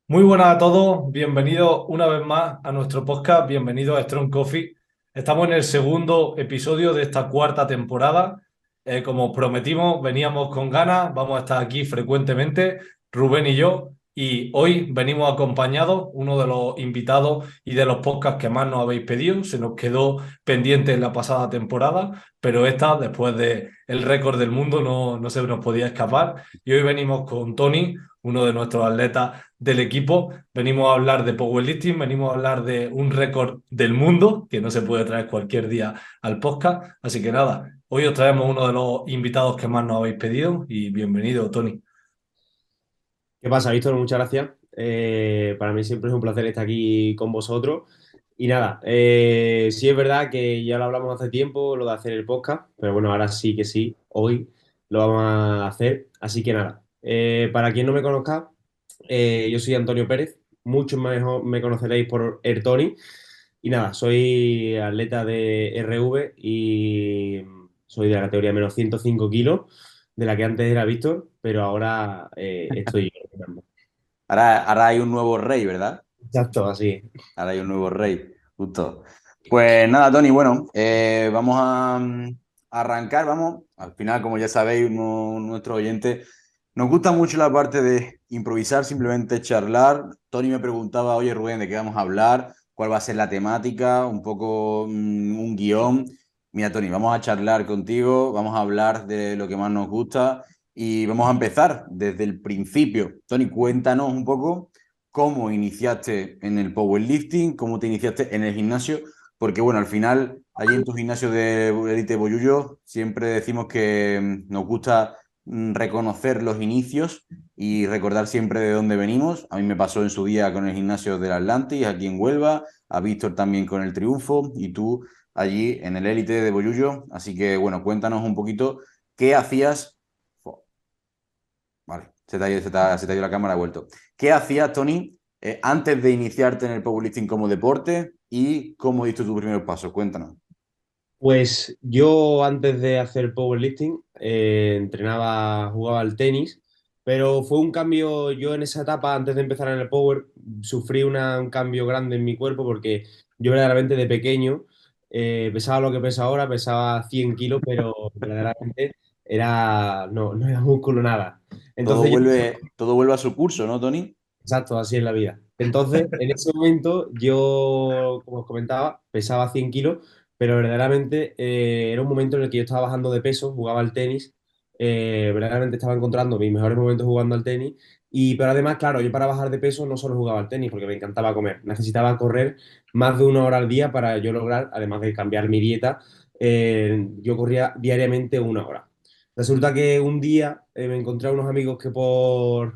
Muy buenas a todos, bienvenidos una vez más a nuestro podcast, bienvenidos a Strong Coffee. Estamos en el segundo episodio de esta cuarta temporada. Como prometimos, veníamos con ganas, vamos a estar aquí frecuentemente, Rubén y yo, y hoy venimos acompañados, uno de los invitados y de los podcasts que más nos habéis pedido. Se nos quedó pendiente en la pasada temporada, pero esta, después de el récord del mundo, no se nos podía escapar. Y hoy venimos con Tony, uno de nuestros atletas del equipo. Venimos a hablar de powerlifting, venimos a hablar de un récord del mundo que no se puede traer cualquier día al podcast. Así que nada, hoy os traemos uno de los invitados que más nos habéis pedido y bienvenido, Tony. ¿Qué pasa, Víctor? Muchas gracias. Para mí siempre es un placer estar aquí con vosotros. Y nada, sí es verdad que ya lo hablamos hace tiempo, lo de hacer el podcast, pero bueno, ahora sí que sí, hoy lo vamos a hacer. Así que nada, para quien no me conozca, yo soy Antonio Pérez, muchos me conoceréis por Ertoni. Y nada, soy atleta de RV y soy de la categoría menos 105 kilos, de la que antes era Víctor, pero ahora estoy yo. Ahora hay un nuevo rey, ¿verdad? Exacto, así. Ahora hay un nuevo rey, justo. Pues nada, Tony, bueno, vamos a arrancar, vamos. Al final, como ya sabéis, nuestros oyentes, nos gusta mucho la parte de improvisar, simplemente charlar. Tony me preguntaba, oye Rubén, ¿de qué vamos a hablar? ¿Cuál va a ser la temática? Un poco un guión. Mira, Tony, vamos a charlar contigo, vamos a hablar de lo que más nos gusta y vamos a empezar desde el principio. Tony, cuéntanos un poco cómo iniciaste en el powerlifting, cómo te iniciaste en el gimnasio, porque bueno, al final, allí en tu gimnasio de Elite Boyullo, siempre decimos que nos gusta reconocer los inicios y recordar siempre de dónde venimos. A mí me pasó en su día con el gimnasio del Atlantis, aquí en Huelva, a Víctor también con el Triunfo, y tú allí en el Elite de Boyullo. Así que bueno, cuéntanos un poquito qué hacías. Vale, se te ha ido la cámara, ha vuelto. ¿Qué hacías, Tony, antes de iniciarte en el powerlifting como deporte y cómo diste tus primeros pasos? Cuéntanos. Pues yo antes de hacer powerlifting entrenaba, jugaba al tenis, pero fue un cambio, yo en esa etapa, antes de empezar en el power, sufrí un cambio grande en mi cuerpo porque yo verdaderamente de pequeño pesaba lo que pesa ahora, pesaba 100 kilos, pero verdaderamente no era músculo nada. Entonces Todo vuelve a su curso, ¿no, Tony? exacto, así es la vida. Entonces, en ese momento yo, como os comentaba, pesaba 100 kilos, pero verdaderamente era un momento en el que yo estaba bajando de peso, jugaba al tenis, verdaderamente estaba encontrando mis mejores momentos jugando al tenis, pero además, claro, yo para bajar de peso no solo jugaba al tenis, porque me encantaba comer, necesitaba correr más de 1 hora al día para yo lograr, además de cambiar mi dieta, yo corría diariamente 1 hora. Resulta que un día me encontré a unos amigos que por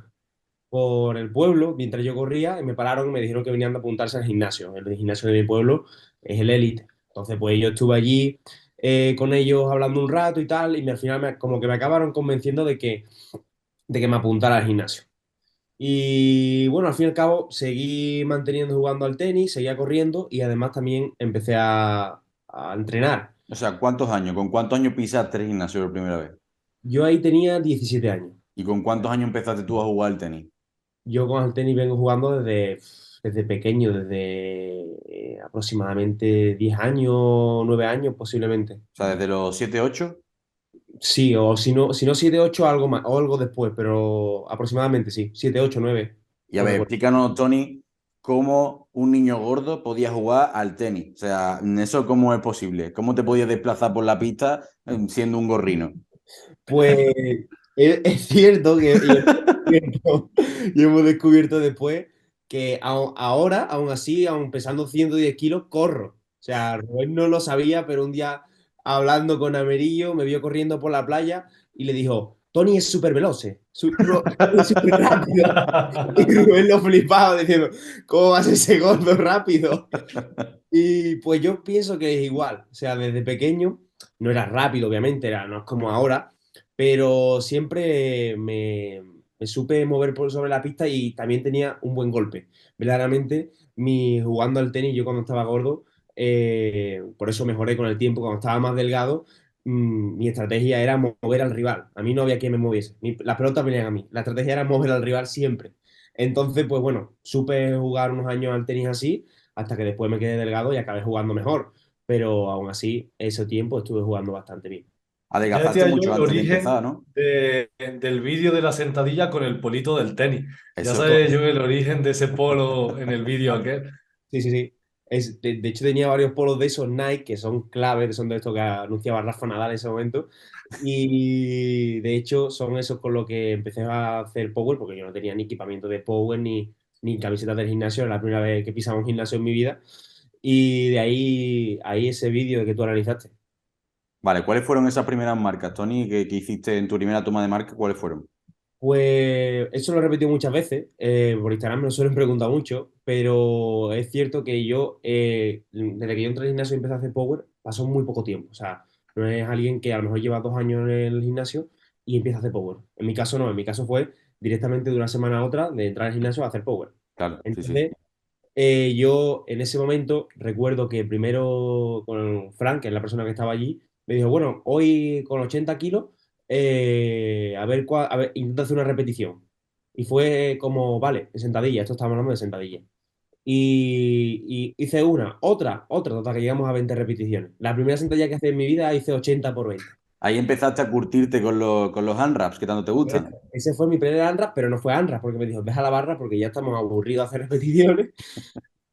el pueblo mientras yo corría y me pararon y me dijeron que venían a apuntarse al gimnasio. El gimnasio de mi pueblo es el Elite. Entonces, pues yo estuve allí con ellos hablando un rato y tal, y al final como que me acabaron convenciendo de que me apuntara al gimnasio. Y bueno, al fin y al cabo seguí manteniendo jugando al tenis, seguía corriendo y además también empecé a entrenar. O sea, ¿cuántos años? ¿Con cuántos años pisaste el gimnasio por primera vez? Yo ahí tenía 17 años. ¿Y con cuántos años empezaste tú a jugar al tenis? Yo con el tenis vengo jugando desde pequeño, desde aproximadamente 10 años, 9 años posiblemente. O sea, desde los 7, 8. Sí, o si no 7 8 algo más, o algo después, pero aproximadamente sí, 7 8 9 Y a no ver, recuerdo. explícanos, Tony, cómo un niño gordo podía jugar al tenis. O sea, ¿eso cómo es posible? ¿Cómo te podías desplazar por la pista siendo un gorrino? Pues es cierto que y hemos descubierto después que ahora, aún así, aún pesando 110 kilos, corro. O sea, Rubén no lo sabía, pero un día hablando con Amerillo, me vio corriendo por la playa y le dijo, Tony es súper veloz, es súper rápido. Y Rubén lo flipaba diciendo, ¿cómo vas ese gordo rápido? Y pues yo pienso que es igual. O sea, desde pequeño no era rápido, obviamente, no es como ahora, pero siempre me supe mover por sobre la pista y también tenía un buen golpe. Verdaderamente, jugando al tenis, yo cuando estaba gordo, por eso mejoré con el tiempo, cuando estaba más delgado, mi estrategia era mover al rival. A mí no había quien me moviese. Las pelotas venían a mí. La estrategia era mover al rival siempre. Entonces, pues bueno, supe jugar unos años al tenis así, hasta que después me quedé delgado y acabé jugando mejor. Pero aún así, ese tiempo estuve jugando bastante bien. Ya Adelgazaste decía yo mucho el antes de empezar, origen ¿no? del vídeo de la sentadilla con el polito del tenis. Ya Eso. sabía yo el origen de ese polo en el vídeo aquel. Sí, sí, sí. De hecho, tenía varios polos de esos Nike que son clave, que son de estos que anunciaba Rafa Nadal en ese momento. Y de hecho, son esos con los que empecé a hacer power, porque yo no tenía ni equipamiento de power ni camisetas del gimnasio. Era la primera vez que pisaba un gimnasio en mi vida. Y de ahí ese vídeo que tú analizaste. Vale, ¿cuáles fueron esas primeras marcas, Tony, que hiciste en tu primera toma de marca? ¿Cuáles fueron? Pues eso lo he repetido muchas veces, por Instagram me lo suelen preguntar mucho, pero es cierto que yo, desde que yo entré al gimnasio y empecé a hacer power, pasó muy poco tiempo. O sea, no es alguien que a lo mejor lleva 2 años en el gimnasio y empieza a hacer power. En mi caso no, en mi caso fue directamente de una semana a otra de entrar al gimnasio a hacer power. Claro, sí, sí. Entonces, yo en ese momento recuerdo que primero con Frank, que es la persona que estaba allí, me dijo, bueno, hoy con 80 kilos, a ver, intenta hacer una repetición. Y fue como, vale, en sentadilla, esto estamos hablando de sentadilla. Y hice otra, total, que llegamos a 20 repeticiones. La primera sentadilla que hice en mi vida hice 80 por 20. Ahí empezaste a curtirte con los ANRAPs que tanto te gustan. Ese fue mi primer ANRAP, pero no fue ANRAP, porque me dijo, deja la barra porque ya estamos aburridos de hacer repeticiones.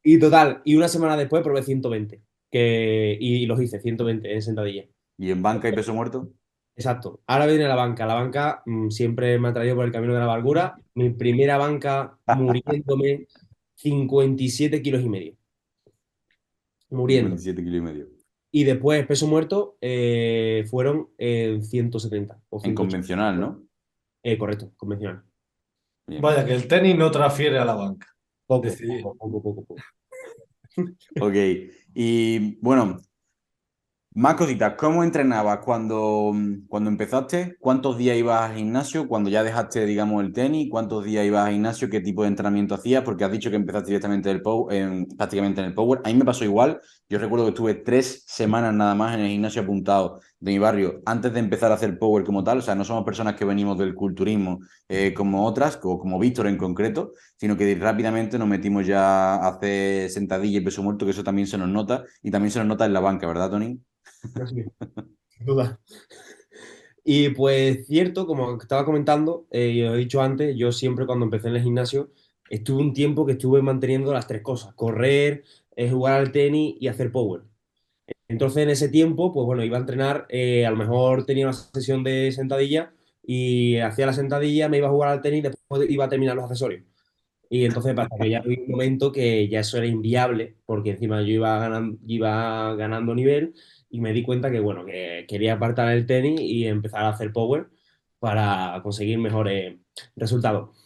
Y total, y una semana después probé 120 y los hice, 120 en sentadilla. ¿Y en banca y peso muerto? Exacto. Ahora viene la banca. La banca siempre me ha traído por el camino de la amargura. Mi primera banca muriéndome 57 kilos y medio. Muriendo. 57 kilos y medio. Y después peso muerto fueron 170 o En 180. convencional, ¿no? Correcto, convencional. Bien. Vaya, que el tenis no transfiere a la banca. Poco, Decidí. poco, poco, poco, poco. Ok. Y bueno, más cositas, ¿cómo entrenabas cuando empezaste? ¿Cuántos días ibas al gimnasio? Cuando ya dejaste, digamos, el tenis, ¿cuántos días ibas al gimnasio? ¿Qué tipo de entrenamiento hacías? Porque has dicho que empezaste directamente prácticamente en el Power. A mí me pasó igual. Yo recuerdo que estuve 3 semanas nada más en el gimnasio apuntado de mi barrio antes de empezar a hacer Power como tal. O sea, no somos personas que venimos del culturismo como otras, o como Víctor en concreto, sino que rápidamente nos metimos ya a hacer sentadilla y peso muerto, que eso también se nos nota y también se nos nota en la banca, ¿verdad, Tony? Así es, sin duda. Y pues cierto, como estaba comentando, y os he dicho antes, yo siempre cuando empecé en el gimnasio, estuve un tiempo que estuve manteniendo las tres cosas, correr, jugar al tenis y hacer power. Entonces en ese tiempo, pues bueno, iba a entrenar, a lo mejor tenía una sesión de sentadilla y hacía la sentadilla, me iba a jugar al tenis y después iba a terminar los accesorios. Y entonces hasta que ya había un momento que ya eso era inviable, porque encima yo iba ganando nivel y me di cuenta que, bueno, que quería apartar el tenis y empezar a hacer power para conseguir mejores resultados.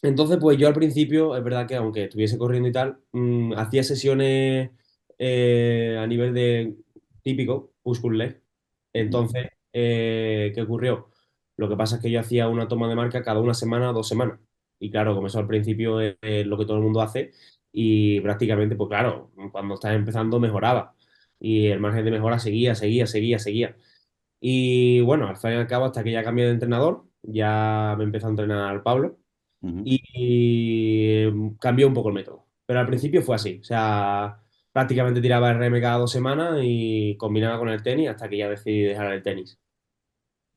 Entonces, pues yo al principio, es verdad que aunque estuviese corriendo y tal, hacía sesiones a nivel de típico, push-pull leg. Entonces, ¿qué ocurrió? Lo que pasa es que yo hacía una toma de marca cada una semana o 2 semanas. Y claro, como eso al principio es lo que todo el mundo hace. Y prácticamente, pues claro, cuando estás empezando mejoraba. Y el margen de mejora seguía. Y bueno, al fin y al cabo, hasta que ya cambié de entrenador, ya me empezó a entrenar Pablo Ujú. y cambió un poco el método. Pero al principio fue así, o sea, prácticamente tiraba RM cada 2 semanas y combinaba con el tenis hasta que ya decidí dejar el tenis.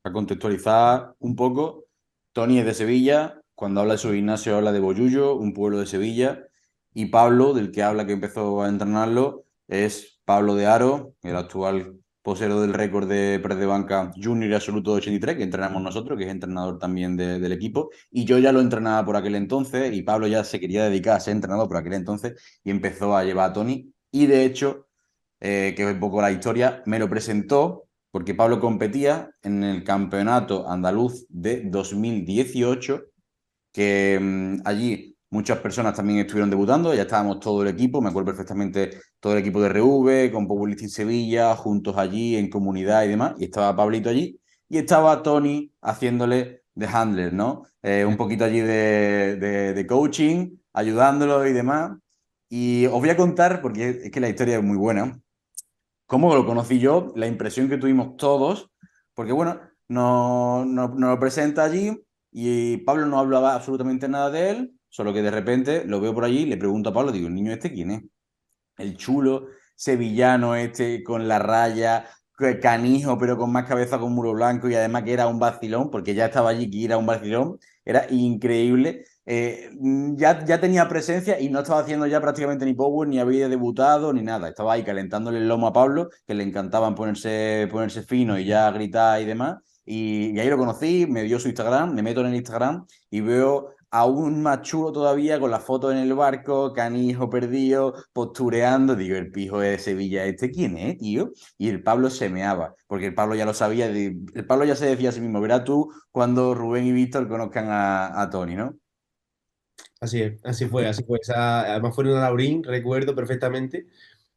A contextualizar un poco, Tony es de Sevilla, cuando habla de su gimnasio habla de Bollullo, un pueblo de Sevilla, y Pablo, del que habla que empezó a entrenarlo, es Pablo de Aro, el actual posero del récord de press de banca junior y absoluto de 83, que entrenamos nosotros, que es entrenador también del equipo, y yo ya lo entrenaba por aquel entonces, y Pablo ya se quería dedicar a ser entrenador por aquel entonces, y empezó a llevar a Tony, y de hecho que es un poco la historia, me lo presentó porque Pablo competía en el campeonato andaluz de 2018, que allí muchas personas también estuvieron debutando, ya estábamos todo el equipo, me acuerdo perfectamente todo el equipo de RV, con Powerlifting Sevilla, juntos allí en comunidad y demás, y estaba Pablito allí, y estaba Tony haciéndole de handler, ¿no? Un poquito allí de coaching, ayudándolo y demás. Y os voy a contar, porque es que la historia es muy buena, cómo lo conocí yo, la impresión que tuvimos todos, porque bueno, nos lo presenta allí y Pablo no hablaba absolutamente nada de él Solo que de repente lo veo por allí, le pregunto a Pablo, digo, ¿el niño este quién es? El chulo sevillano este con la raya, canijo, pero con más cabeza con muro blanco y además que era un vacilón, porque ya estaba allí que era un vacilón, era increíble. Ya tenía presencia y no estaba haciendo ya prácticamente ni power, ni había debutado, ni nada. Estaba ahí calentándole el lomo a Pablo, que le encantaban ponerse fino y ya gritar y demás. Y ahí lo conocí, me dio su Instagram, me meto en el Instagram y veo aún más chulo todavía con la foto en el barco, canijo perdido, postureando. Digo, el pijo de Sevilla, ¿este quién es, tío? Y el Pablo se meaba, porque el Pablo ya lo sabía. El Pablo ya se decía a sí mismo, verás tú cuando Rubén y Víctor conozcan a Tony, ¿no? Así es, así fue, así fue. Además fue en la Laurín, recuerdo perfectamente,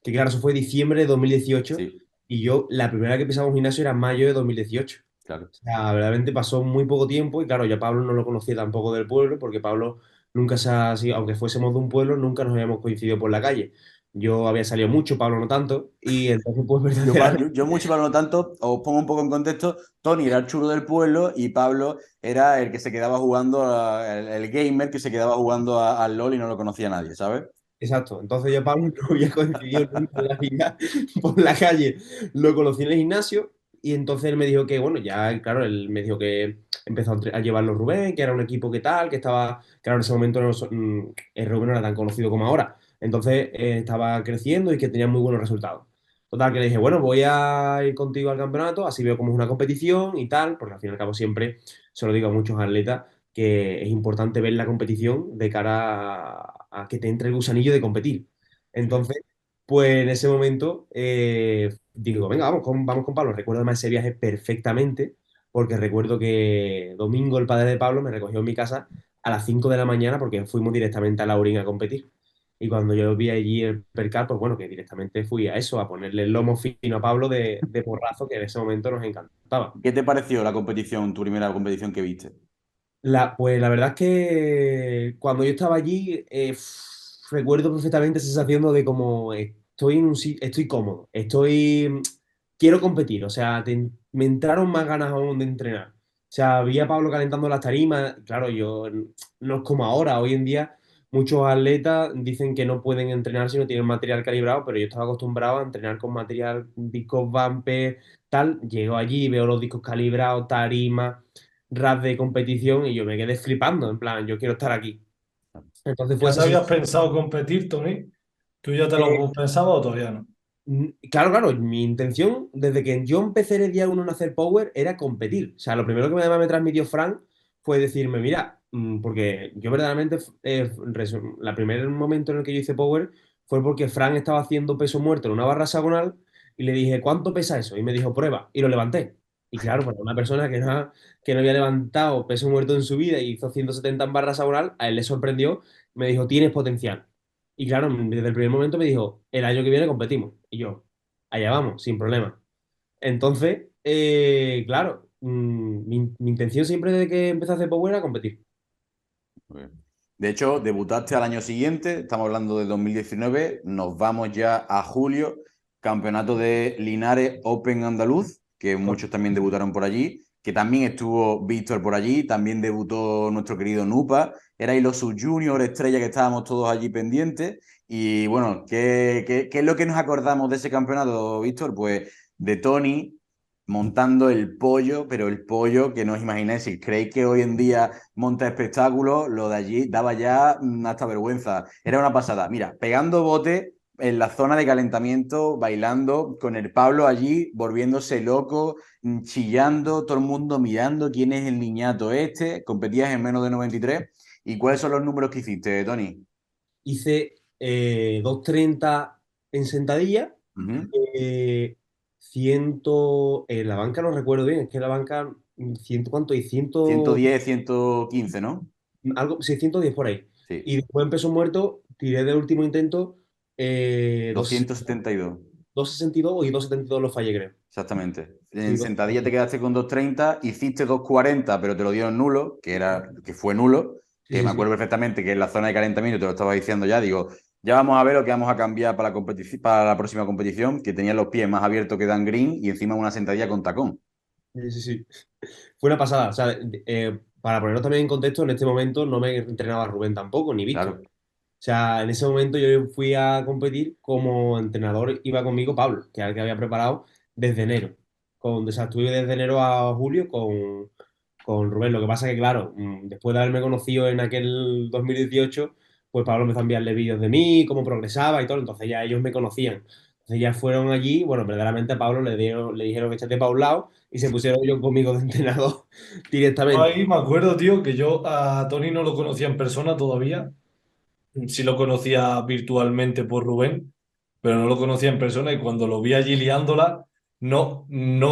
que claro, eso fue diciembre de 2018 Sí, y yo la primera vez que pisaba un gimnasio era en mayo de 2018. claro. O sea, verdaderamente pasó muy poco tiempo y claro, ya Pablo no lo conocía tampoco del pueblo porque Pablo nunca se ha sido, aunque fuésemos de un pueblo, nunca nos habíamos coincidido por la calle. Yo había salido mucho, Pablo no tanto, y entonces pues verdaderamente. Yo mucho, Pablo, no tanto, os pongo un poco en contexto. Tony era el chulo del pueblo y Pablo era el que se quedaba jugando, el gamer que se quedaba jugando al LOL y no lo conocía nadie, ¿sabes? Exacto, entonces yo Pablo no había coincidido nunca en la vida por la calle. Lo conocí en el gimnasio y entonces él me dijo que, bueno, ya, claro, él me dijo que empezó a llevarlo Rubén, que era un equipo que tal, que estaba, claro, en ese momento el Rubén no era tan conocido como ahora. Entonces estaba creciendo y que tenía muy buenos resultados. Total, que le dije, bueno, voy a ir contigo al campeonato, así veo cómo es una competición y tal, porque al fin y al cabo siempre se lo digo a muchos atletas que es importante ver la competición de cara a que te entre el gusanillo de competir. Sí. Entonces, pues en ese momento digo, venga, vamos con Pablo. Recuerdo además ese viaje perfectamente, porque recuerdo que Domingo, el padre de Pablo, me recogió en mi casa a las 5 de la mañana porque fuimos directamente a Laurín a competir. Y cuando yo vi allí el percal, pues bueno, que directamente fui a eso, a ponerle el lomo fino a Pablo de porrazo, que en ese momento nos encantaba. ¿Qué te pareció la competición, tu primera competición que viste? Pues la verdad es que cuando yo estaba allí, recuerdo perfectamente esa sensación de como estoy en estoy cómodo, quiero competir, o sea, me entraron más ganas aún de entrenar. O sea, vi a Pablo calentando las tarimas, claro, yo no es como ahora, hoy en día muchos atletas dicen que no pueden entrenar si no tienen material calibrado, pero yo estaba acostumbrado a entrenar con material, discos Vamper, tal, llego allí, veo los discos calibrados, tarimas rap de competición y yo me quedé flipando, en plan, yo quiero estar aquí. Entonces fue ¿Ya te esa habías sensación. pensado competir, Tony? ¿Tú ya te Eh, lo pensabas o todavía no? claro, claro, mi intención desde que yo empecé el día uno en hacer Power era competir. O sea, lo primero que además me transmitió Frank fue decirme, mira, porque yo verdaderamente, la primer momento en el que yo hice Power fue porque Frank estaba haciendo peso muerto en una barra hexagonal y le dije, ¿cuánto pesa eso? Y me dijo, prueba, y lo levanté. Y claro, para una persona que no había levantado peso muerto en su vida y hizo 170 en barra hexagonal, a él le sorprendió, me dijo, tienes potencial. Y claro, desde el primer momento me dijo, el año que viene competimos. Y yo, allá vamos, sin problema. Entonces, claro, mi intención siempre desde que empecé a hacer Power era competir. Muy bien. De hecho, debutaste al año siguiente, estamos hablando de 2019, nos vamos ya a julio, campeonato de Linares Open Andaluz, que muchos también debutaron por allí, que también estuvo Víctor por allí, también debutó nuestro querido Nupa, erais los sub-junior estrella que estábamos todos allí pendientes. Y bueno, ¿qué es lo que nos acordamos de ese campeonato, Víctor? Pues de Tony montando el pollo, pero el pollo que no os imagináis, si creéis que hoy en día monta espectáculos, lo de allí daba ya hasta vergüenza. Era una pasada. Mira, pegando bote en la zona de calentamiento, bailando, con el Pablo allí, volviéndose loco, chillando, todo el mundo mirando quién es el niñato este. Competías en menos de 93. ¿Y cuáles son los números que hiciste, Tony? Hice 230 en sentadilla, Uh-huh. 100, en la banca no recuerdo bien, es que la banca, 100, ¿cuánto? Y 100, 110, 115, ¿no? algo, 610 por ahí. Sí. Y después en peso muerto, tiré del último intento 272. 262 y 272 los fallé, creo. Exactamente. En Sí, sentadilla te quedaste con 230, hiciste 240, pero te lo dieron nulo, que fue nulo, sí, que sí, me sí. acuerdo perfectamente que en la zona de calentamiento te lo estaba diciendo ya, digo, ya vamos a ver lo que vamos a cambiar para para la próxima competición, que tenía los pies más abiertos que Dan Green y encima una sentadilla con tacón. Sí, sí, sí. Fue una pasada. O sea, para ponerlo también en contexto, en este momento no me entrenaba Rubén tampoco, ni Víctor. Claro, O sea, en ese momento yo fui a competir como entrenador, iba conmigo Pablo, que era el que había preparado desde enero. O sea, estuve desde enero a julio con Rubén. Lo que pasa que, claro, después de haberme conocido en aquel 2018, pues Pablo empezó a enviarle vídeos de mí, cómo progresaba y todo, entonces ya ellos me conocían. Entonces ya fueron allí, bueno, verdaderamente a Pablo le dijeron échate para un lado y se pusieron ellos conmigo de entrenador directamente. Ahí me acuerdo, tío, que yo a Tony no lo conocía en persona todavía. Sí lo conocía virtualmente por Rubén, pero no lo conocía en persona y cuando lo vi allí liándola, no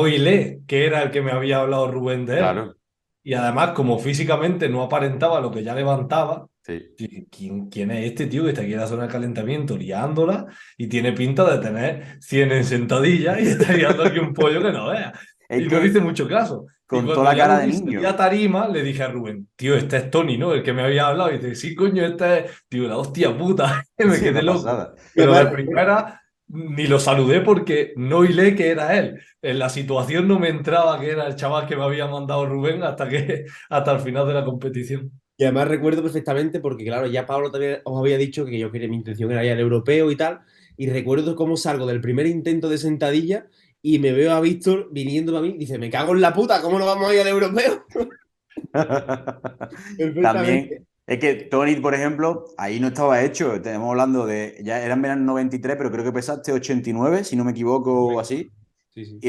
hilé que era el que me había hablado Rubén de él. claro, Y además, como físicamente no aparentaba lo que ya levantaba, sí. dije, ¿quién es este tío que está aquí en la zona de calentamiento liándola y tiene pinta de tener 100 en sentadillas y está liando aquí un pollo que no vea? Es Y no le que hice mucho caso. Y con toda cuando la ya cara lo de vi salir a niño. tarima, le dije a Rubén, tío, este es Tony, ¿no? El que me había hablado. Y dice, sí, coño, este es, tío, la hostia puta. Que me Sí, quedé una loco. pasada. Y Pero de además, primera ni lo saludé porque no hilé que era él. En la situación no me entraba que era el chaval que me había mandado Rubén hasta el final de la competición. Y además recuerdo perfectamente porque, claro, ya Pablo también os había dicho que yo quería, mi intención era ir al europeo y tal. Y recuerdo cómo salgo del primer intento de sentadilla y me veo a Víctor viniendo a mí y dice, me cago en la puta, ¿cómo no vamos a ir al europeo? También, Perfectamente. es que Tony, por ejemplo, ahí no estaba hecho. Estamos hablando de, ya era en verano 93, pero creo que pesaste 89 si no me equivoco, o Correcto. así. Sí, sí.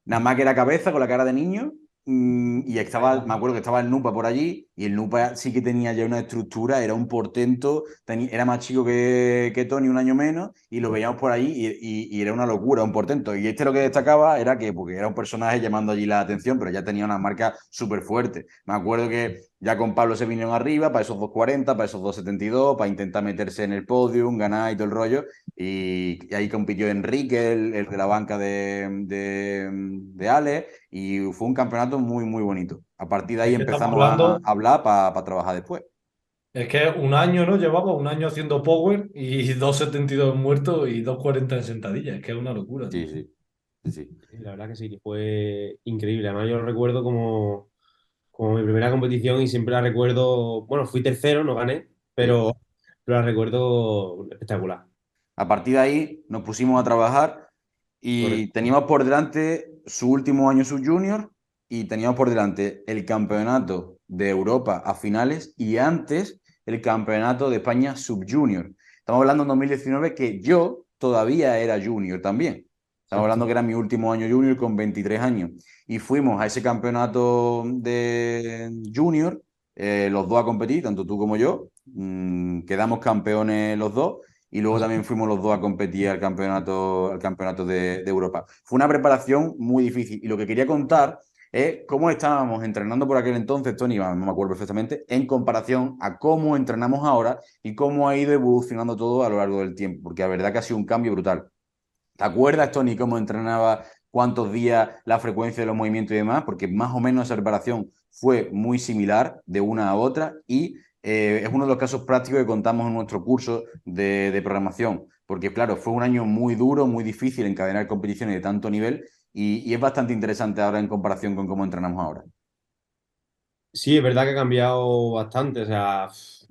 Nada más que la cabeza con la cara de niño. Y Ahí estaba, va. me acuerdo que estaba el Nupa por allí, y el Nupa sí que tenía ya una estructura, era un portento, era más chico que Tony, un año menos, y lo veíamos por allí, y era una locura, un portento. Y este lo que destacaba era que, porque era un personaje llamando allí la atención, pero ya tenía una marca súper fuerte. Me acuerdo que ya con Pablo se vinieron arriba para esos 240, para esos 272, para intentar meterse en el podium, ganar y todo el rollo. Y ahí compitió Enrique, el de la banca de Ale, y fue un campeonato muy, muy bonito. A partir de ahí Es que estamos empezamos a hablando, hablar para trabajar después. es que un año, ¿no? Llevaba un año haciendo power y 2,72 muertos y 2,40 en sentadillas. Es que es una locura, tío. Sí, sí, sí, sí. Sí, la verdad que sí, que fue increíble. Además, yo lo recuerdo como mi primera competición y siempre la recuerdo, bueno, fui tercero, no gané, Sí. pero la recuerdo espectacular. A partir de ahí nos pusimos a trabajar y Correcto. teníamos por delante su último año subjunior y teníamos por delante el campeonato de Europa a finales y antes el campeonato de España subjunior. Estamos hablando en 2019 que yo todavía era junior también. Estamos hablando Exacto. que era mi último año junior con 23 años. Y fuimos a ese campeonato de junior, los dos a competir, tanto tú como yo. Quedamos campeones los dos y luego también fuimos los dos a competir al campeonato de Europa. Fue una preparación muy difícil y lo que quería contar es cómo estábamos entrenando por aquel entonces, Tony, no me acuerdo perfectamente, en comparación a cómo entrenamos ahora y cómo ha ido evolucionando todo a lo largo del tiempo, porque la verdad que ha sido un cambio brutal. ¿Te acuerdas, Tony, cómo entrenaba, cuántos días, la frecuencia de los movimientos y demás? Porque más o menos esa preparación fue muy similar de una a otra y es uno de los casos prácticos que contamos en nuestro curso de programación. Porque, claro, fue un año muy duro, muy difícil encadenar competiciones de tanto nivel y es bastante interesante ahora en comparación con cómo entrenamos ahora. Sí, es verdad que ha cambiado bastante. O sea,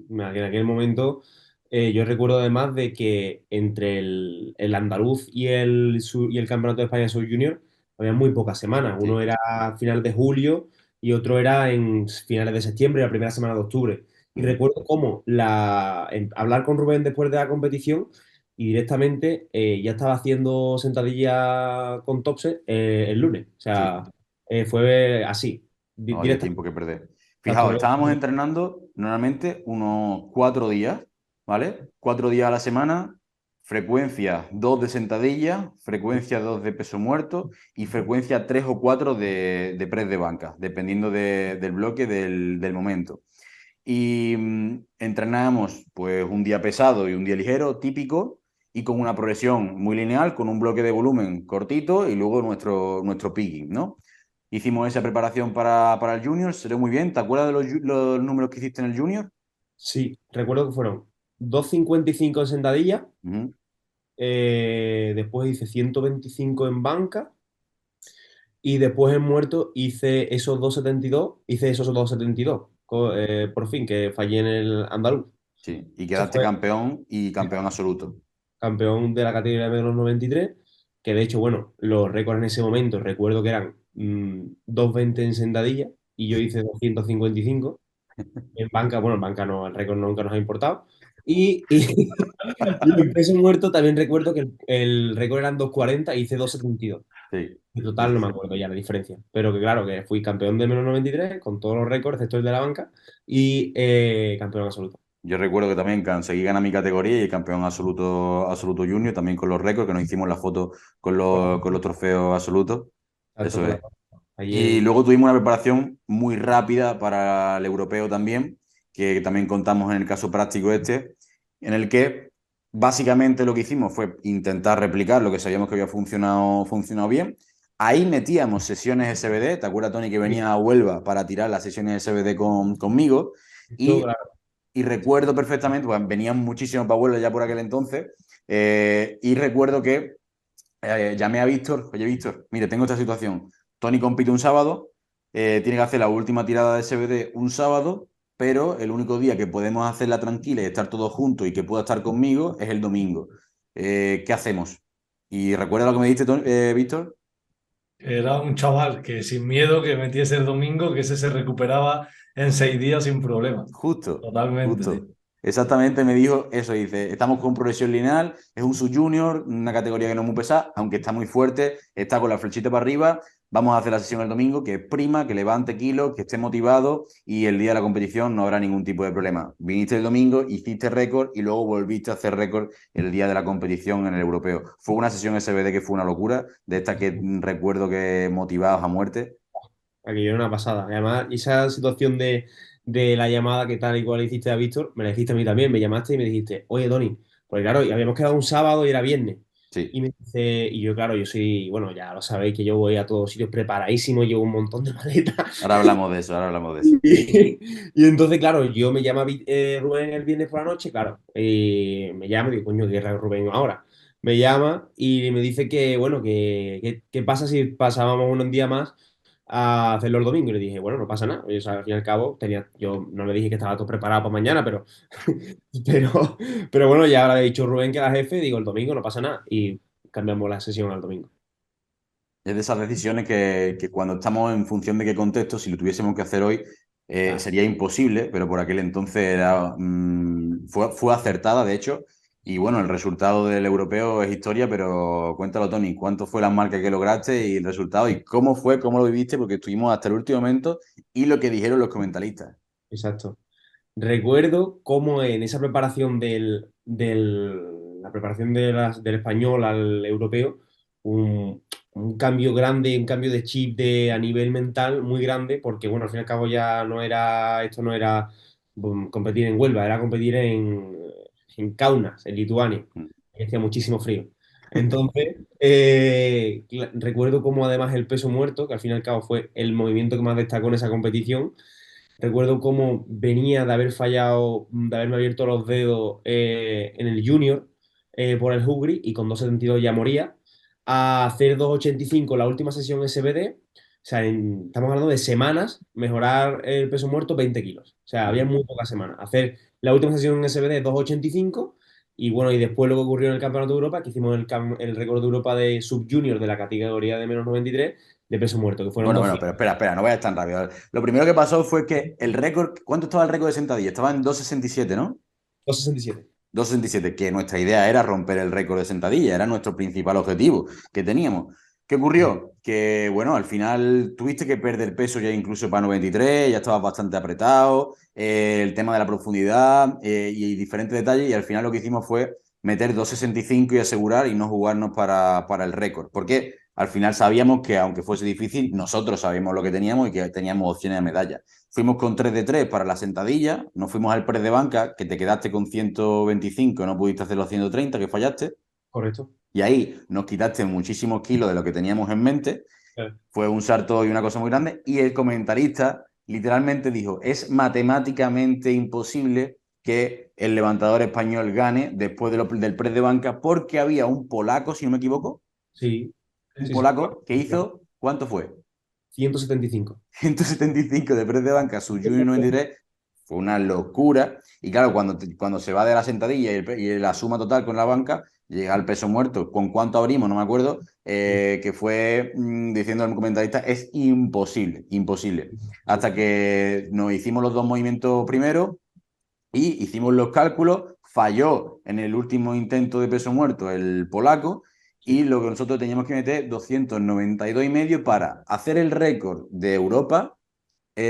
en aquel momento yo recuerdo además de que entre el andaluz y el Campeonato de España Sub Junior había muy pocas semanas. Uno Sí. era a final de julio y otro era en finales de septiembre, la primera semana de octubre. Y Uh-huh. recuerdo cómo hablar con Rubén después de la competición y directamente ya estaba haciendo sentadilla con Topse el lunes. O Sí. sea, fue así, No había tiempo directamente. que perder. Fijaos, Exacto. estábamos entrenando normalmente unos 4 días, ¿vale? 4 días a la semana, frecuencia 2 de sentadilla, frecuencia 2 de peso muerto y frecuencia 3 o 4 de press de banca, dependiendo del bloque del momento. Y entrenábamos pues un día pesado y un día ligero, típico, y con una progresión muy lineal, con un bloque de volumen cortito y luego nuestro picking, ¿no? Hicimos esa preparación para el Junior, salió muy bien. ¿Te acuerdas de los números que hiciste en el Junior? Sí, recuerdo que fueron 2,55 en sentadilla, Uh-huh. después hice 125 en banca y después en muerto hice esos 2,72, por fin, que fallé en el andaluz. Sí, y Eso quedaste fue campeón y campeón absoluto. campeón de la categoría de menos 93, que de hecho, bueno, los récords en ese momento recuerdo que eran 2,20 en sentadilla y yo hice 255. En banca, bueno, en banca no, el récord nunca nos ha importado. Y en peso muerto también recuerdo que el récord eran 2,40 y hice 2,72. Sí, En sí, total sí, no me sí. acuerdo ya la diferencia. Pero que claro, que fui campeón de menos 93 con todos los récords, excepto el de la banca, y campeón absoluto. Yo recuerdo que también conseguí ganar mi categoría y campeón absoluto, absoluto junior, también con los récords, que nos hicimos la foto con los trofeos absolutos. Salto Eso con la es. ahí Y en... luego tuvimos una preparación muy rápida para el europeo también, que también contamos en el caso práctico este, en el que básicamente lo que hicimos fue intentar replicar lo que sabíamos que había funcionado bien. Ahí metíamos sesiones SBD, ¿te acuerdas, Tony, que venía a Huelva para tirar las sesiones SBD conmigo? Todo, Y, claro. y recuerdo perfectamente, pues venían muchísimos para Huelva ya por aquel entonces, y recuerdo que llamé a Víctor, oye Víctor, mire, tengo esta situación. Tony compite un sábado, tiene que hacer la última tirada de SBD un sábado, pero el único día que podemos hacerla tranquila y estar todos juntos y que pueda estar conmigo es el domingo. ¿Qué hacemos? Y recuerda lo que me dijiste, Víctor. Era un chaval que sin miedo que metiese el domingo, que ese se recuperaba en 6 días sin problema. Justo, Totalmente, tío. justo. Exactamente me dijo eso, dice, estamos con progresión lineal, es un sub-junior, una categoría que no es muy pesada, aunque está muy fuerte, está con la flechita para arriba, vamos a hacer la sesión el domingo, que es prima, que levante kilos, que esté motivado y el día de la competición no habrá ningún tipo de problema. Viniste el domingo, hiciste récord y luego volviste a hacer récord el día de la competición en el europeo. Fue una sesión SBD que fue una locura, de esta que recuerdo que motivados a muerte. Aquello era una pasada. Y además, esa situación de la llamada que tal y cual hiciste a Víctor, me la hiciste a mí también. Me llamaste y me dijiste, oye, Tony, pues claro, y habíamos quedado un sábado y era viernes. Sí, Y me dice, y yo, claro, yo soy, bueno, ya lo sabéis que yo voy a todos sitios preparadísimo, llevo un montón de maletas. ahora hablamos de eso, ahora hablamos de eso. Y entonces, claro, yo me llama Rubén el viernes por la noche, claro, me llama y digo, coño, ¿qué era Rubén ahora? Me llama y me dice que, bueno, ¿qué pasa si pasábamos un día más a hacerlo el domingo? Y le dije, bueno, no pasa nada. O sea, al fin y al cabo, yo no le dije que estaba todo preparado para mañana, pero, pero bueno, ya le he dicho Rubén que era jefe, digo, el domingo no pasa nada. Y cambiamos la sesión al domingo. Es de esas decisiones que cuando estamos en función de qué contexto, si lo tuviésemos que hacer hoy, Claro. sería imposible, pero por aquel entonces fue acertada, de hecho. Y bueno, el resultado del europeo es historia, pero cuéntalo, Tony, ¿cuánto fue la marca que lograste y el resultado? ¿Y cómo fue, cómo lo viviste? Porque estuvimos hasta el último momento y lo que dijeron los comentaristas. Exacto. Recuerdo cómo en esa preparación la preparación del español al europeo, un cambio grande, un cambio de chip a nivel mental muy grande, porque bueno, al fin y al cabo ya esto no era competir en Huelva, era competir en Kaunas, en Lituania, que hacía muchísimo frío. Entonces, recuerdo cómo además el peso muerto, que al fin y al cabo fue el movimiento que más destacó en esa competición. Recuerdo cómo venía de haber fallado, de haberme abierto los dedos en el Junior por el Hungry y con 2,72 ya moría, a hacer 2,85 la última sesión SBD. O sea, estamos hablando de semanas, mejorar el peso muerto 20 kilos. O sea, había muy pocas semanas. Hacer la última sesión en SBD 2,85 y bueno, y después lo que ocurrió en el Campeonato de Europa, que hicimos el récord de Europa de sub-junior de la categoría de menos 93 de peso muerto, que fueron Bueno, 12. bueno, pero espera, no vayas tan rápido. Lo primero que pasó fue que el récord, ¿cuánto estaba el récord de sentadilla? Estaba en 2,67, ¿no? 2,67. 2,67, que nuestra idea era romper el récord de sentadilla, era nuestro principal objetivo que teníamos. ¿Qué ocurrió? Que, bueno, al final tuviste que perder peso ya incluso para 93, ya estabas bastante apretado, el tema de la profundidad y diferentes detalles, y al final lo que hicimos fue meter 2,65 y asegurar y no jugarnos para el récord. Porque al final sabíamos que, aunque fuese difícil, nosotros sabíamos lo que teníamos y que teníamos opciones de medalla. Fuimos con 3 de 3 para la sentadilla, nos fuimos al press de banca, que te quedaste con 125, no pudiste hacer los 130, que fallaste, Correcto. y ahí nos quitaste muchísimos kilos de lo que teníamos en mente. Fue un salto y una cosa muy grande, y el comentarista literalmente dijo, es matemáticamente imposible que el levantador español gane después del press de banca porque había un polaco, si no me equivoco, Sí, un sí, sí. polaco que hizo, ¿cuánto fue? 175. 175 de press de banca, su Junior 93, fue una locura. Y claro, cuando se va de la sentadilla y la suma total con la banca, llega al peso muerto. ¿Con cuánto abrimos? No me acuerdo. Que fue diciendo el comentarista, es imposible, imposible. Hasta que nos hicimos los dos movimientos primero y hicimos los cálculos, falló en el último intento de peso muerto el polaco y lo que nosotros teníamos que meter 292,5 para hacer el récord de Europa,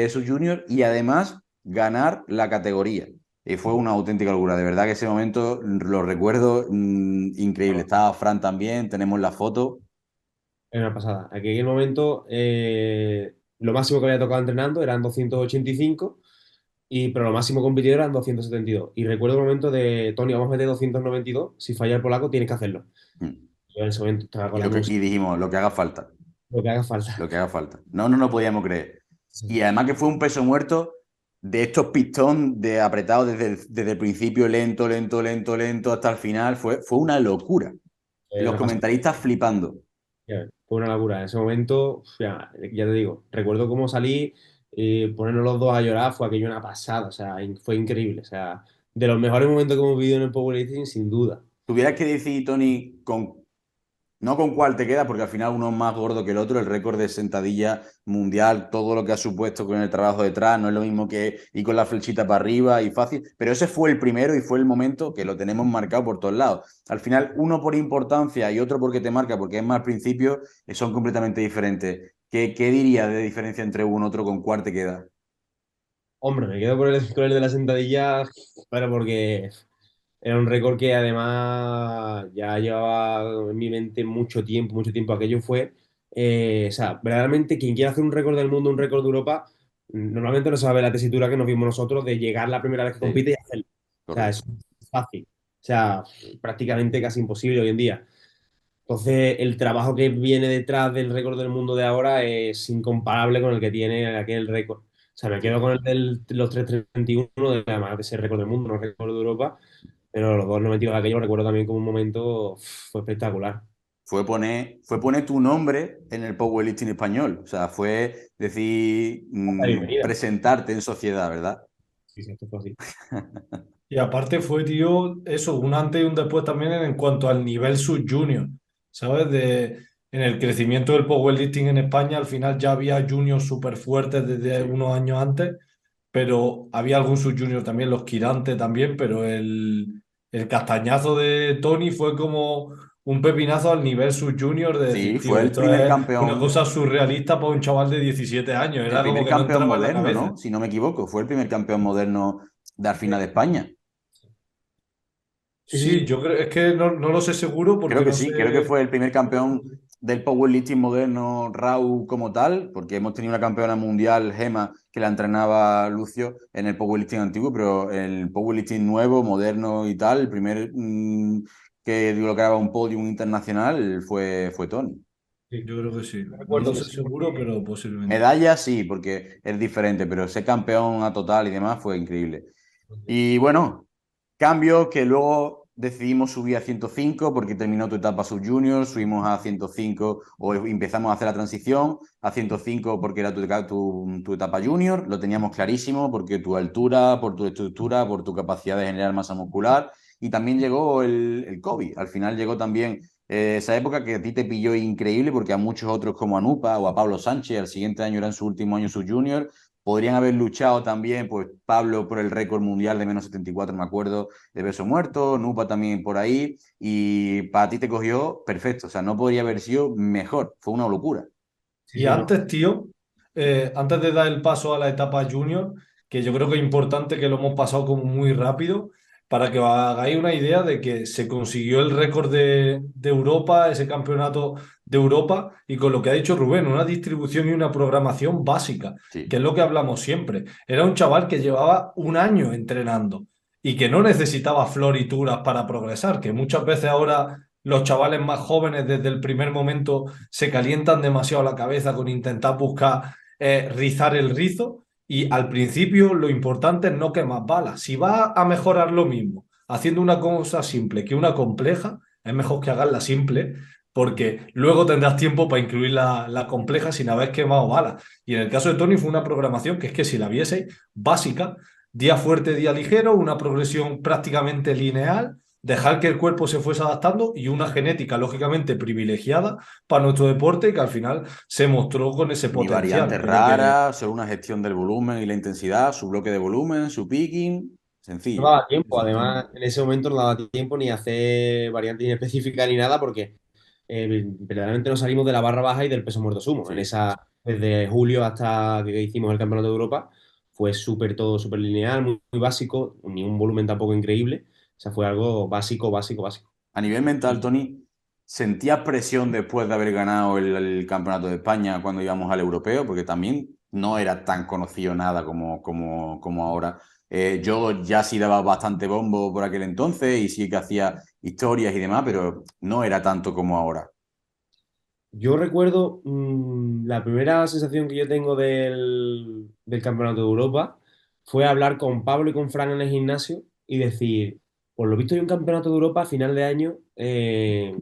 su junior, y además ganar la categoría. Y fue una auténtica locura. De verdad que ese momento lo recuerdo increíble. Estaba Fran también, tenemos la foto. Es una pasada. Aquí en el momento, lo máximo que había tocado entrenando eran 285, pero lo máximo competido eran 272. Y recuerdo el momento de, Tony, vamos a meter 292, si falla el polaco tienes que hacerlo. Mm. Yo en ese momento estaba con Y, la música, y dijimos, lo que haga falta. lo que haga falta. Lo que haga falta. No, no lo podíamos creer. Sí. Y además que fue un peso muerto de estos pistón de apretado desde el principio, lento, lento, lento, lento, hasta el final. Fue una locura. Los Una pasada. comentaristas flipando. Fue una locura. En ese momento, ya te digo, recuerdo cómo salí, ponernos los dos a llorar, fue aquello una pasada, o sea, fue increíble. O sea, de los mejores momentos que hemos vivido en el powerlifting, sin duda. Tuvieras que decir, Tony, no con cuál te queda, porque al final uno es más gordo que el otro, el récord de sentadilla mundial, todo lo que ha supuesto con el trabajo detrás, no es lo mismo que ir con la flechita para arriba y fácil, pero ese fue el primero y fue el momento que lo tenemos marcado por todos lados. Al final, uno por importancia y otro porque te marca, porque es más al principio, son completamente diferentes. ¿Qué dirías de diferencia entre uno y otro con cuál te queda? Hombre, me quedo con el de la sentadilla, pero porque era un récord que además ya llevaba en mi mente mucho tiempo, mucho tiempo. Aquello fue, o sea, verdaderamente quien quiera hacer un récord del mundo, un récord de Europa, normalmente no sabe la tesitura que nos vimos nosotros de llegar la primera vez que Sí, compite y hacerlo. O sea, correcto. es fácil. O sea, prácticamente casi imposible hoy en día. Entonces, el trabajo que viene detrás del récord del mundo de ahora es incomparable con el que tiene aquel récord. O sea, me quedo con el de los 3:31, además de ser récord del mundo, no récord de Europa, pero los 2:92 de aquello recuerdo también como un momento, fue espectacular. Fue poner tu nombre en el powerlifting español. O sea, fue decir, La bienvenida. presentarte en sociedad, ¿verdad? Sí, sí, esto fue así. Y aparte fue, tío, eso, un antes y un después también en cuanto al nivel sub-junior, ¿sabes? En el crecimiento del powerlifting en España, al final ya había juniors súper fuertes desde Sí. unos años antes, pero había algún sub-junior también, los Quirante también, pero el castañazo de Tony fue como un pepinazo al nivel sub-junior de decir, Sí, tío, fue el esto primer es una campeón, cosa surrealista para un chaval de 17 años, el era como primer que no campeón entraba en la moderno, cabeza. ¿no? Si no me equivoco, fue el primer campeón moderno de Arfina de España. Sí, sí, Sí, sí. yo creo, es que no lo sé seguro Creo porque que no sí, creo que sé. fue el primer campeón del powerlifting moderno RAW como tal, porque hemos tenido una campeona mundial, Gema, que la entrenaba Lucio en el powerlifting antiguo, pero el powerlifting nuevo, moderno y tal, el primer que lograba un podium internacional fue Tony. Sí, yo creo que sí. No Recuerdo lo que sé sí, seguro, porque pero posiblemente. Medalla sí, porque es diferente, pero ser campeón a total y demás fue increíble. Y bueno, cambio que luego decidimos subir a 105 porque terminó tu etapa sub-junior, subimos a 105 o empezamos a hacer la transición a 105 porque era tu etapa junior, lo teníamos clarísimo porque tu altura, por tu estructura, por tu capacidad de generar masa muscular y también llegó el COVID, al final llegó también esa época que a ti te pilló increíble porque a muchos otros como a Nupa o a Pablo Sánchez, al siguiente año era en su último año sub-junior, podrían haber luchado también, pues Pablo por el récord mundial de -74, me acuerdo, de peso muerto, Nupa también por ahí, y para ti te cogió perfecto, o sea, no podría haber sido mejor, fue una locura. sí, Y sí, no. antes, tío, antes de dar el paso a la etapa junior, que yo creo que es importante que lo hemos pasado como muy rápido, para que os hagáis una idea de que se consiguió el récord de Europa, ese campeonato de Europa, y con lo que ha dicho Rubén, una distribución y una programación básica, que Sí, es lo que hablamos siempre. Era un chaval que llevaba un año entrenando y que no necesitaba florituras para progresar, que muchas veces ahora los chavales más jóvenes desde el primer momento se calientan demasiado la cabeza con intentar buscar rizar el rizo y al principio lo importante es no quemar balas. Si vas a mejorar lo mismo haciendo una cosa simple que una compleja, es mejor que hagas la simple porque luego tendrás tiempo para incluir la compleja sin haber quemado balas. Y en el caso de Tony fue una programación que es que si la vieseis, básica, día fuerte, día ligero, una progresión prácticamente lineal, dejar que el cuerpo se fuese adaptando y una genética lógicamente privilegiada para nuestro deporte que al final se mostró con ese Ni potencial. variantes Pero que raras, solo una gestión del volumen y la intensidad, su bloque de volumen, su picking, No sencillo. daba tiempo, además, en ese momento no daba tiempo ni a hacer variantes inespecíficas ni nada, porque verdaderamente nos salimos de la barra baja y del peso muerto sumo. En Sí. esa, desde julio hasta que hicimos el Campeonato de Europa, fue súper todo súper lineal, muy básico, ni un volumen tampoco increíble. O sea, fue algo básico, básico, básico. A nivel mental, Tony, ¿sentías presión después de haber ganado el Campeonato de España cuando íbamos al europeo? Porque también no era tan conocido nada como ahora. Yo ya sí daba bastante bombo por aquel entonces y sí que hacía historias y demás, pero no era tanto como ahora. Yo recuerdo la primera sensación que yo tengo del Campeonato de Europa fue hablar con Pablo y con Fran en el gimnasio y decir, por lo visto hay un Campeonato de Europa a final de año que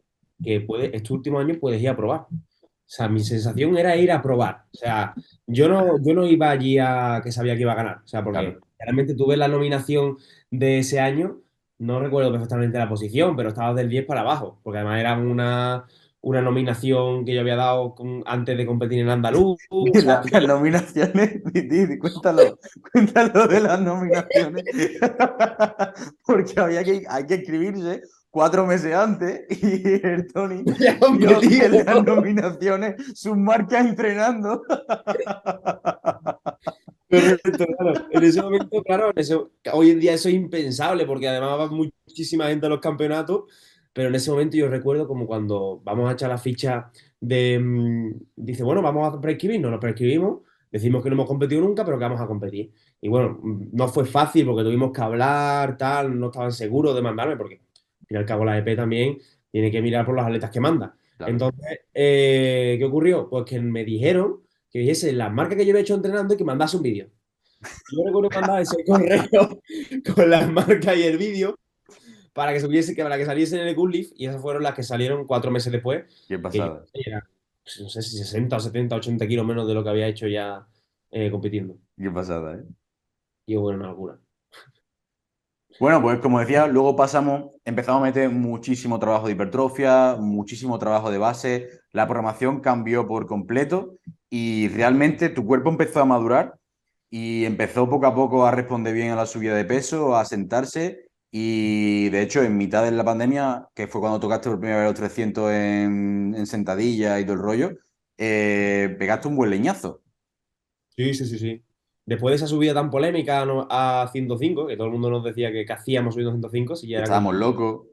este último año puedes ir a probar. O sea, mi sensación era ir a probar. O sea, yo no iba allí a que sabía que iba a ganar. O sea, porque Claro. realmente tuve la nominación de ese año, no recuerdo perfectamente la posición, pero estaba del 10 para abajo, porque además era una nominación que yo había dado antes de competir en Andaluz. O sea, Las nominaciones, cuéntalo de las nominaciones, porque hay que escribirse 4 meses antes y el Tony ya vio competido. en las nominaciones sus marcas entrenando. Correcto, claro. En ese momento, claro, hoy en día eso es impensable porque además va muchísima gente a los campeonatos, pero en ese momento yo recuerdo como cuando vamos a echar la ficha dice, bueno, vamos a prescribirnos, nos prescribimos, decimos que no hemos competido nunca, pero que vamos a competir. Y bueno, no fue fácil porque tuvimos que hablar, tal, no estaban seguros de mandarme porque al fin y al cabo la EP también tiene que mirar por los atletas que manda. Claro. Entonces, ¿qué ocurrió? Pues que me dijeron que dijese las marcas que yo había hecho entrenando y que mandase un vídeo. Yo recuerdo mandar ese correo con las marcas y el vídeo para que saliese en el Goodleaf y esas fueron las que salieron 4 meses después, Qué que yo pasada, era, pues, no sé si 60 o 70, 80 kilos menos de lo que había hecho ya compitiendo. qué pasada, ¿eh? Y bueno, una locura. Bueno, pues como decía, luego empezamos a meter muchísimo trabajo de hipertrofia, muchísimo trabajo de base, la programación cambió por completo y realmente tu cuerpo empezó a madurar y empezó poco a poco a responder bien a la subida de peso, a sentarse y de hecho en mitad de la pandemia, que fue cuando tocaste por primera vez los 300 en sentadilla y todo el rollo, pegaste un buen leñazo. Sí, sí, sí, sí. Después de esa subida tan polémica a 105, que todo el mundo nos decía que hacíamos subiendo 105, si ya era Estábamos locos,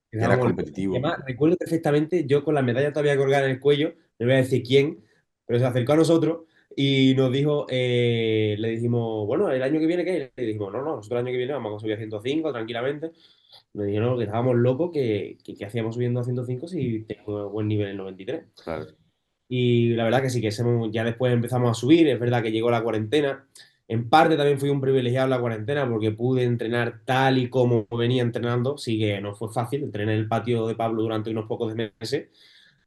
que eras Estábamos locos. Y competitivo. además, recuerdo perfectamente, yo con la medalla todavía colgada en el cuello, no voy a decir quién, pero se acercó a nosotros y nos dijo, le dijimos, bueno, ¿el año que viene qué? Le dijimos, no, no, nosotros el año que viene vamos a subir a 105 tranquilamente. Nos dijeron que estábamos locos, que hacíamos subiendo a 105 si teníamos buen nivel en 93. Claro. Y la verdad que sí, ya después empezamos a subir, es verdad que llegó la cuarentena. En parte también fui un privilegiado en la cuarentena porque pude entrenar tal y como venía entrenando. Sí que no fue fácil, entrené en el patio de Pablo durante unos pocos meses,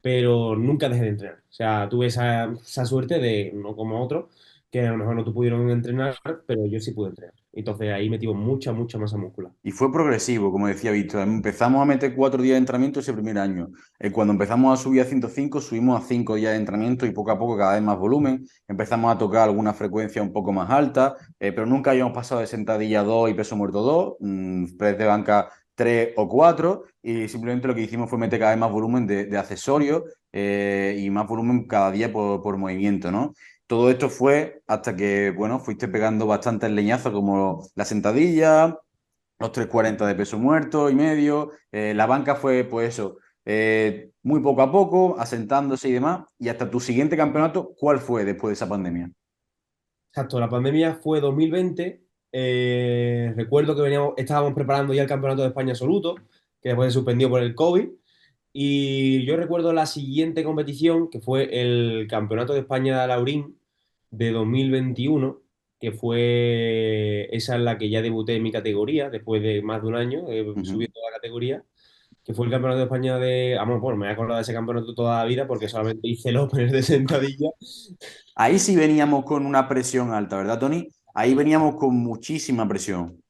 pero nunca dejé de entrenar. O sea, tuve esa suerte de, no como otros, que a lo mejor no pudieron entrenar, pero yo sí pude entrenar. Entonces ahí metí mucha, mucha masa muscular. Y fue progresivo, como decía Víctor. Empezamos a meter 4 días de entrenamiento ese primer año. Cuando empezamos a subir a 105, subimos a 5 días de entrenamiento y poco a poco cada vez más volumen. Empezamos a tocar alguna frecuencia un poco más alta, pero nunca habíamos pasado de sentadilla 2 y peso muerto 2, press de banca 3 o 4, y simplemente lo que hicimos fue meter cada vez más volumen de accesorios y más volumen cada día por movimiento, ¿no? Todo esto fue hasta que, bueno, fuiste pegando bastantes leñazos como la sentadilla, los 340 de peso muerto y medio. La banca fue, pues eso, muy poco a poco, asentándose y demás. Y hasta tu siguiente campeonato, ¿cuál fue después de esa pandemia? Exacto, la pandemia fue 2020. Recuerdo que estábamos preparando ya el Campeonato de España absoluto, que después se suspendió por el COVID. Y yo recuerdo la siguiente competición, que fue el Campeonato de España de Laurín de 2021, que fue esa en la que ya debuté en mi categoría, después de más de un año, Uh -huh. subí toda la categoría. que fue el campeonato de España de... Vamos, bueno, me he acordado de ese campeonato toda la vida porque solamente hice el Open de sentadilla. Ahí sí veníamos con una presión alta, ¿verdad, Tony? Ahí veníamos con muchísima presión.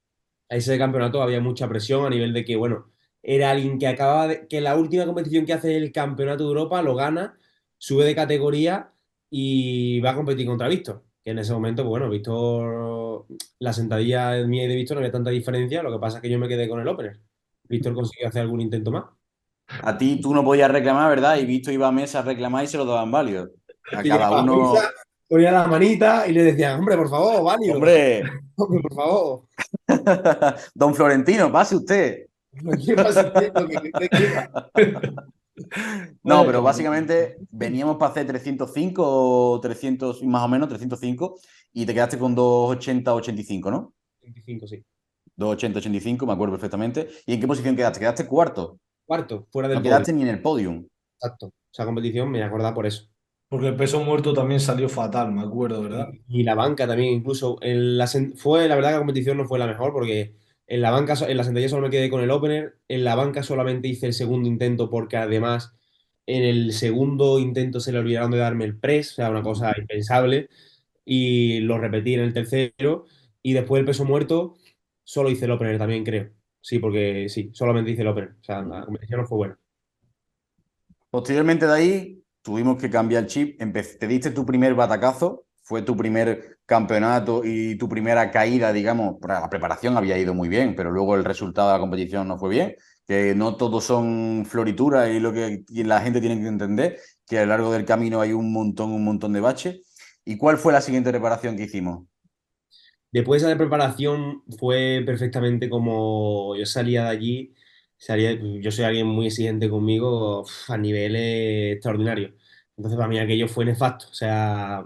A ese campeonato había mucha presión a nivel de que, bueno, era alguien que acababa de... que la última competición que hace el Campeonato de Europa lo gana, sube de categoría y va a competir contra Víctor. Que en ese momento, pues bueno, Víctor, la sentadilla mía y de Víctor no había tanta diferencia, lo que pasa es que yo me quedé con el opener. Víctor consiguió hacer algún intento más. A ti tú no podías reclamar, ¿verdad? Y Visto iba a mesa a reclamar y se lo daban válido. A Que llegaba cada a la uno, mesa, ponía la manita y le decía, hombre, por favor, válido, hombre, hombre, por favor. don Florentino, pase usted. ¿Qué pasa usted? Lo que usted quiera. No, Pues, pero básicamente veníamos para hacer 305 o 300, más o menos 305, y te quedaste con 280-85, ¿no? 25, sí. 280-85, me acuerdo perfectamente. ¿Y en qué posición quedaste? Quedaste cuarto. Cuarto, fuera No del podio. quedaste ni en el podium. Exacto. Esa competición me acordaba por eso. Porque el peso muerto también salió fatal, me acuerdo, ¿verdad? Y la banca también, incluso. La verdad que la competición no fue la mejor porque en la banca, en la sentadilla solo me quedé con el opener. En la banca solamente hice el segundo intento porque además en el segundo intento se le olvidaron de darme el press, o sea, una cosa impensable. Y lo repetí en el tercero. Y después el peso muerto solo hice el opener también, creo. Sí, porque sí, solamente hice el opener. O sea, la competición no fue buena. Posteriormente de ahí tuvimos que cambiar el chip. Te diste tu primer batacazo, fue tu primer campeonato y tu primera caída, digamos. La preparación había ido muy bien, pero luego el resultado de la competición no fue bien. Que no todos son florituras y lo que la gente tiene que entender, que a lo largo del camino hay un montón de baches. ¿Y cuál fue la siguiente preparación que hicimos? Después de esa preparación fue perfectamente como yo salía de allí, yo soy alguien muy exigente conmigo a niveles extraordinarios. Entonces para mí aquello fue nefasto, o sea,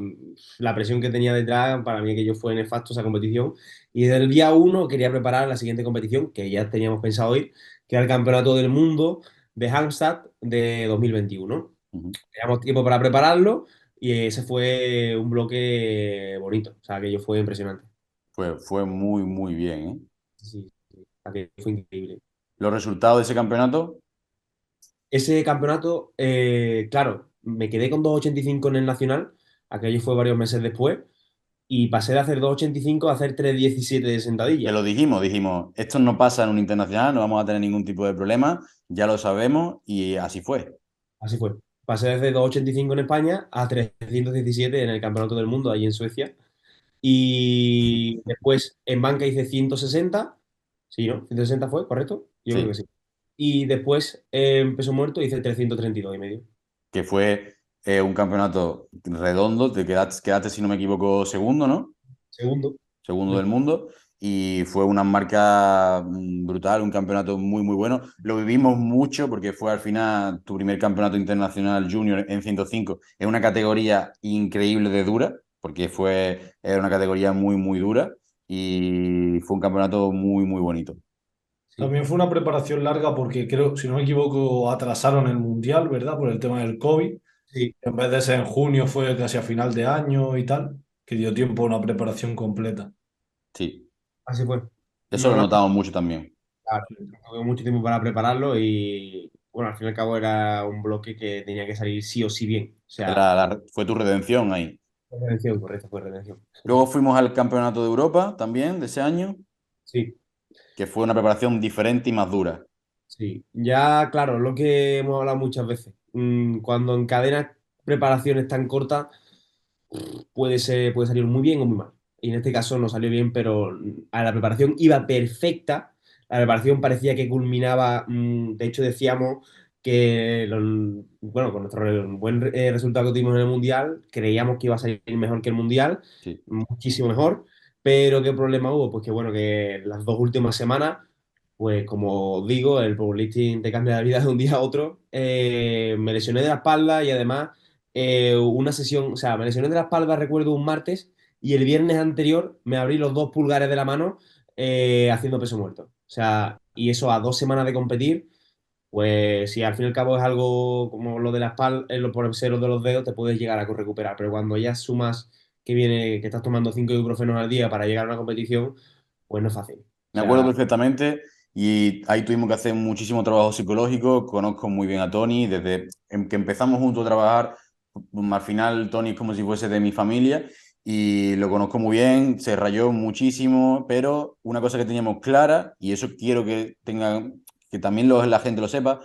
la presión que tenía detrás, para mí aquello fue nefasto esa competición. Y desde el día uno quería preparar la siguiente competición, que ya teníamos pensado ir, que era el Campeonato del Mundo de Halmstad de 2021. Uh -huh. Teníamos tiempo para prepararlo y ese fue un bloque bonito, o sea, aquello fue impresionante. Fue muy, muy bien, ¿eh? Sí, sí, aquello fue increíble. Los resultados de ese campeonato, Ese campeonato, claro, me quedé con 2,85 en el Nacional, aquello fue varios meses después, y pasé de hacer 2,85 a hacer 3,17 de te sentadilla. lo dijimos, esto no pasa en un internacional, no vamos a tener ningún tipo de problema, ya lo sabemos y así fue. Así fue. Pasé desde 2,85 en España a 317 en el Campeonato del Mundo, allí en Suecia. Y después en banca hice 160. Sí, ¿no? 160 fue, ¿correcto? Yo creo que Sí, sí. Y después en peso muerto hice 332,5. que fue un campeonato redondo, quedaste, si no me equivoco, segundo, ¿no? Segundo. Segundo del mundo, y fue una marca brutal, un campeonato muy, muy bueno. Lo vivimos mucho porque fue al final tu primer campeonato internacional junior en 105, en una categoría increíble de dura, porque era una categoría muy, muy dura, y fue un campeonato muy, muy bonito. Sí, También fue una preparación larga porque creo, si no me equivoco, atrasaron el Mundial, ¿verdad? Por el tema del COVID. sí, En vez de ser en junio, fue casi a final de año y tal, que dio tiempo a una preparación completa. Sí, así fue. eso No, lo no, notamos mucho también. claro, tuve mucho tiempo para prepararlo y bueno, al fin y al cabo era un bloque que tenía que salir sí o sí bien. O sea, Fue tu redención ahí. fue redención, correcto, fue redención. Luego fuimos al Campeonato de Europa también de ese año, Sí, que fue una preparación diferente y más dura. sí. Ya, claro, lo que hemos hablado muchas veces. Cuando encadenas preparaciones tan cortas, puede salir muy bien o muy mal. Y en este caso no salió bien, pero a la preparación iba perfecta. La preparación parecía que culminaba, de hecho decíamos que, bueno, con nuestro buen resultado que tuvimos en el Mundial, creíamos que iba a salir mejor que el Mundial, Sí. muchísimo mejor, pero ¿qué problema hubo? Pues que bueno, que las 2 últimas semanas, pues como digo, el powerlifting te cambia la vida de un día a otro, me lesioné de la espalda y además una sesión, o sea, me lesioné de la espalda, recuerdo, un martes y el viernes anterior me abrí los 2 pulgares de la mano haciendo peso muerto. O sea, y eso a 2 semanas de competir, pues si al fin y al cabo es algo como lo de la espalda, los porceros de los dedos, te puedes llegar a recuperar. Pero cuando ya sumas que estás tomando 5 ibuprofenos al día para llegar a una competición, pues no es fácil. O Me acuerdo sea, perfectamente y ahí tuvimos que hacer muchísimo trabajo psicológico. Conozco muy bien a Tony, desde que empezamos juntos a trabajar, al final Tony es como si fuese de mi familia y lo conozco muy bien, se rayó muchísimo, pero una cosa que teníamos clara, y eso quiero que tengan, que también la gente lo sepa,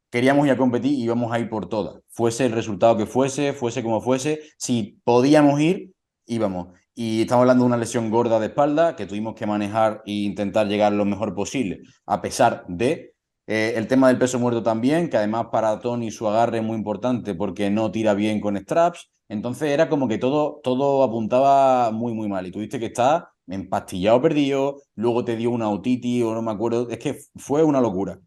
queríamos ir a competir y íbamos a ir por todas. Fuese el resultado que fuese, fuese como fuese, si podíamos ir, íbamos. Y estamos hablando de una lesión gorda de espalda que tuvimos que manejar e intentar llegar lo mejor posible, a pesar de el tema del peso muerto también, que además para Tony su agarre es muy importante porque no tira bien con straps. Entonces era como que todo apuntaba muy, muy mal. Y tuviste que estar empastillado, perdido, luego te dio una otitis o no me acuerdo. Es que fue una locura.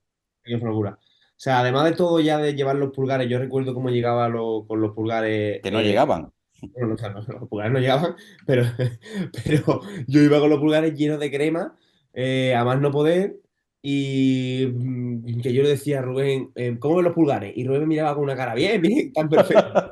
Qué locura. O sea, además de todo ya de llevar los pulgares, yo recuerdo cómo llegaba con los pulgares. Que no llegaban. Bueno, o sea, los pulgares no llegaban, pero, pero yo iba con los pulgares llenos de crema, a más no poder, y que yo le decía a Rubén, ¿cómo ven los pulgares? Y Rubén me miraba con una cara, bien, bien, tan perfecto.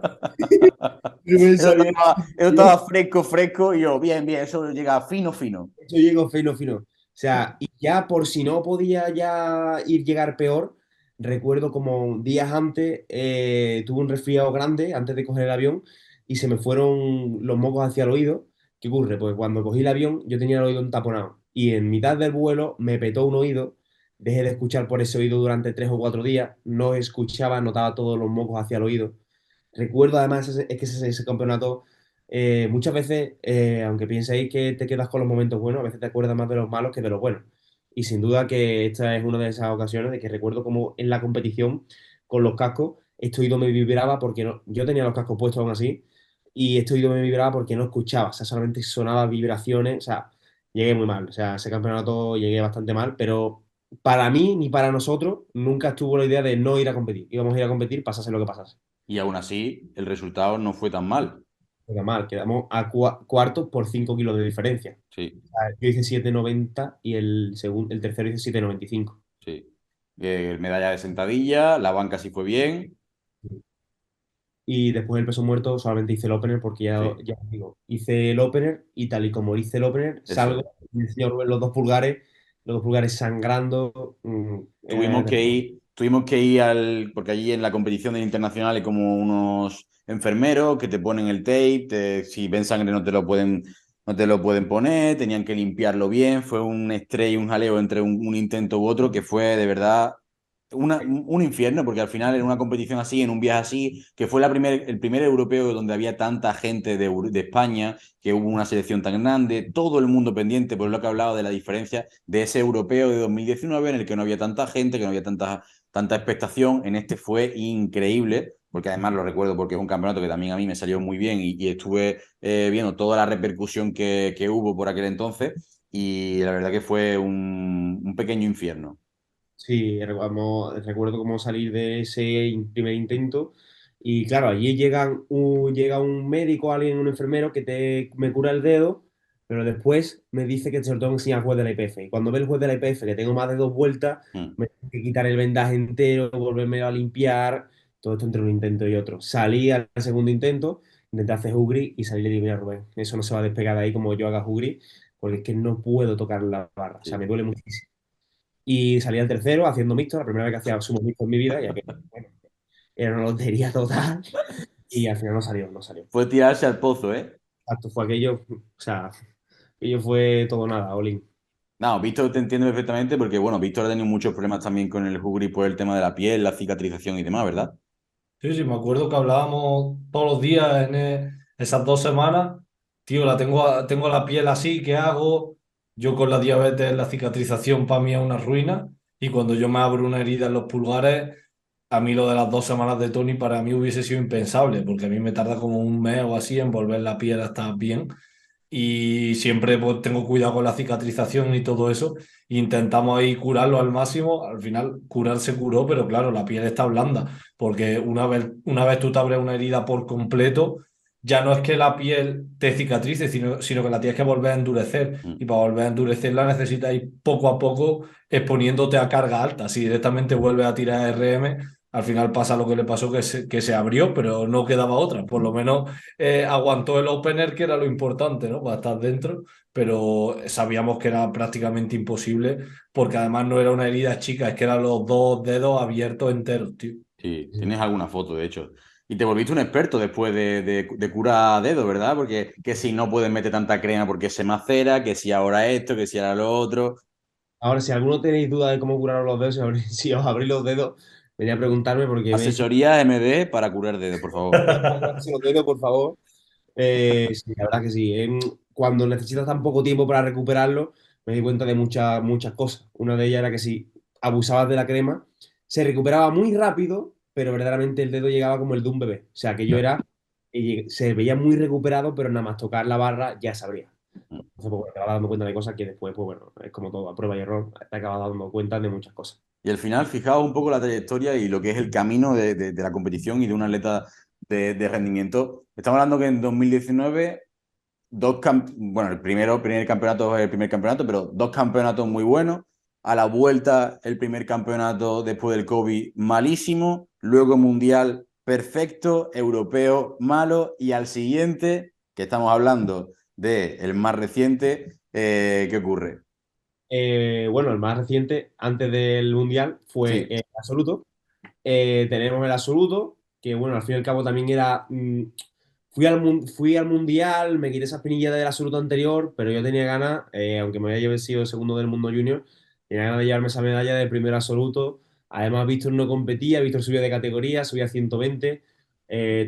Rubén sabía. Eso estaba fresco, fresco, y yo, bien, bien, eso llega fino, fino. Yo llego fino, fino. O sea, y ya por si no podía ya llegar peor, recuerdo como días antes tuve un resfriado grande antes de coger el avión y se me fueron los mocos hacia el oído. ¿Qué ocurre? Pues cuando cogí el avión yo tenía el oído entaponado y en mitad del vuelo me petó un oído, dejé de escuchar por ese oído durante 3 o 4 días, no escuchaba, notaba todos los mocos hacia el oído. Recuerdo además es que ese campeonato muchas veces, aunque penséis que te quedas con los momentos buenos, a veces te acuerdas más de los malos que de los buenos. Y sin duda que esta es una de esas ocasiones de que recuerdo como en la competición con los cascos, este oído me vibraba porque no, yo tenía los cascos puestos aún así, y este oído me vibraba porque no escuchaba, o sea, solamente sonaba vibraciones, o sea, llegué muy mal, o sea, ese campeonato llegué bastante mal, pero para mí ni para nosotros nunca estuvo la idea de no ir a competir. Íbamos a ir a competir, pasase lo que pasase. Y aún así, el resultado no fue tan mal. Queda mal, quedamos a cuartos por 5 kilos de diferencia. Sí, Sea, yo hice 7,90 y el tercero hice 7,95. sí. Medalla de sentadilla, la banca sí fue bien. Y después el peso muerto solamente hice el opener porque Sí, ya os digo, hice el opener y tal y como hice el opener, eso es. salgo y me enseño a Rubén los dos pulgares sangrando. Tuvimos que ir porque allí en la competición del internacional hay como unos enfermeros que te ponen el tape, si ven sangre no te lo pueden poner, tenían que limpiarlo bien, fue un estrés y un jaleo entre un intento u otro que fue de verdad un infierno, porque al final en una competición así, en un viaje así, que fue el primer europeo donde había tanta gente de España, que hubo una selección tan grande, todo el mundo pendiente, por lo que hablaba de la diferencia de ese europeo de 2019 en el que no había tanta gente, que no había tanta expectación. En este fue increíble, porque además lo recuerdo porque es un campeonato que también a mí me salió muy bien y estuve viendo toda la repercusión que hubo por aquel entonces y la verdad que fue un pequeño infierno. Sí, recuerdo cómo salir de ese primer intento. Y claro, allí llega un médico, alguien, un enfermero me cura el dedo, pero después me dice que se lo tengo que enseñar al juez de la IPF. Y cuando ve el juez de la IPF que tengo más de 2 vueltas, Mm. me tengo que quitar el vendaje entero, volverme a limpiar, todo esto entre un intento y otro. Salí al segundo intento, intenté hacer Hugri y salí y le dije, mira, Rubén, eso no se va a despegar de ahí como yo haga Hugri, porque es que no puedo tocar la barra, o sea, Sí. me duele muchísimo. Y salí al tercero haciendo mixto, la primera vez que hacía sumo mixto en mi vida, ya que, bueno, era una lotería total. Y al final no salió, no salió. Fue tirarse al pozo, ¿eh? Exacto, fue aquello, o sea, aquello fue todo nada, Olin. No, Víctor te entiende perfectamente porque, bueno, Víctor ha tenido muchos problemas también con el Hugri por el tema de la piel, la cicatrización y demás, ¿verdad? Sí, sí, me acuerdo que hablábamos todos los días en esas 2 semanas. Tío, tengo la piel así, ¿qué hago? Yo con la diabetes, la cicatrización para mí es una ruina. Y cuando yo me abro una herida en los pulgares, a mí lo de las 2 semanas de Tony para mí hubiese sido impensable, porque a mí me tarda como un mes o así en volver la piel a estar bien y siempre pues, tengo cuidado con la cicatrización y todo eso. Intentamos ahí curarlo al máximo. Al final, curar se curó, pero claro, la piel está blanda, porque una vez tú te abres una herida por completo, ya no es que la piel te cicatrice, sino que la tienes que volver a endurecer. Mm. Y para volver a endurecerla necesitas ir poco a poco exponiéndote a carga alta. Si directamente vuelves a tirar RM, al final pasa lo que le pasó, que se abrió, pero no quedaba otra. Por lo menos aguantó el opener, que era lo importante, ¿no? Para estar dentro, pero sabíamos que era prácticamente imposible, porque además no era una herida chica, es que eran los dos dedos abiertos enteros, tío. Sí, Sí. tienes alguna foto, de hecho. Y te volviste un experto después de cura dedo, ¿verdad? Porque que si no puedes meter tanta crema porque se macera, que si ahora esto, que si ahora lo otro. Ahora, si alguno tenéis duda de cómo curar los dedos, si os abrís los dedos, venía a preguntarme porque me he hecho Asesoría MD para curar dedos, por favor. los dedos, por favor. Sí, la verdad que sí. Cuando necesitas tan poco tiempo para recuperarlo, me di cuenta de muchas cosas. Una de ellas era que si abusabas de la crema, se recuperaba muy rápido, pero verdaderamente el dedo llegaba como el de un bebé. O sea, que yo era, se veía muy recuperado, pero nada más tocar la barra ya se abría. Entonces, pues, bueno, te acabas dando cuenta de cosas que después, pues bueno, es como todo, a prueba y error, te acabas dando cuenta de muchas cosas. Y al final, fijaos un poco la trayectoria y lo que es el camino de la competición y de un atleta de rendimiento. Estamos hablando que en 2019 bueno, primer campeonato es el primer campeonato, pero dos campeonatos muy buenos. A la vuelta, el primer campeonato después del COVID, malísimo. Luego mundial, perfecto. Europeo, malo. Y al siguiente, que estamos hablando del más reciente, ¿qué ocurre? Bueno, el más reciente, antes del Mundial, fue Sí, el absoluto. Tenemos el absoluto, que bueno, al fin y al cabo también era. Fui al mundial, me quité esa espinilla del absoluto anterior, pero yo tenía ganas, aunque me había sido segundo del mundo junior, tenía ganas de llevarme esa medalla de primer absoluto. Además, Víctor no competía, Víctor subió de categoría, subía a 120,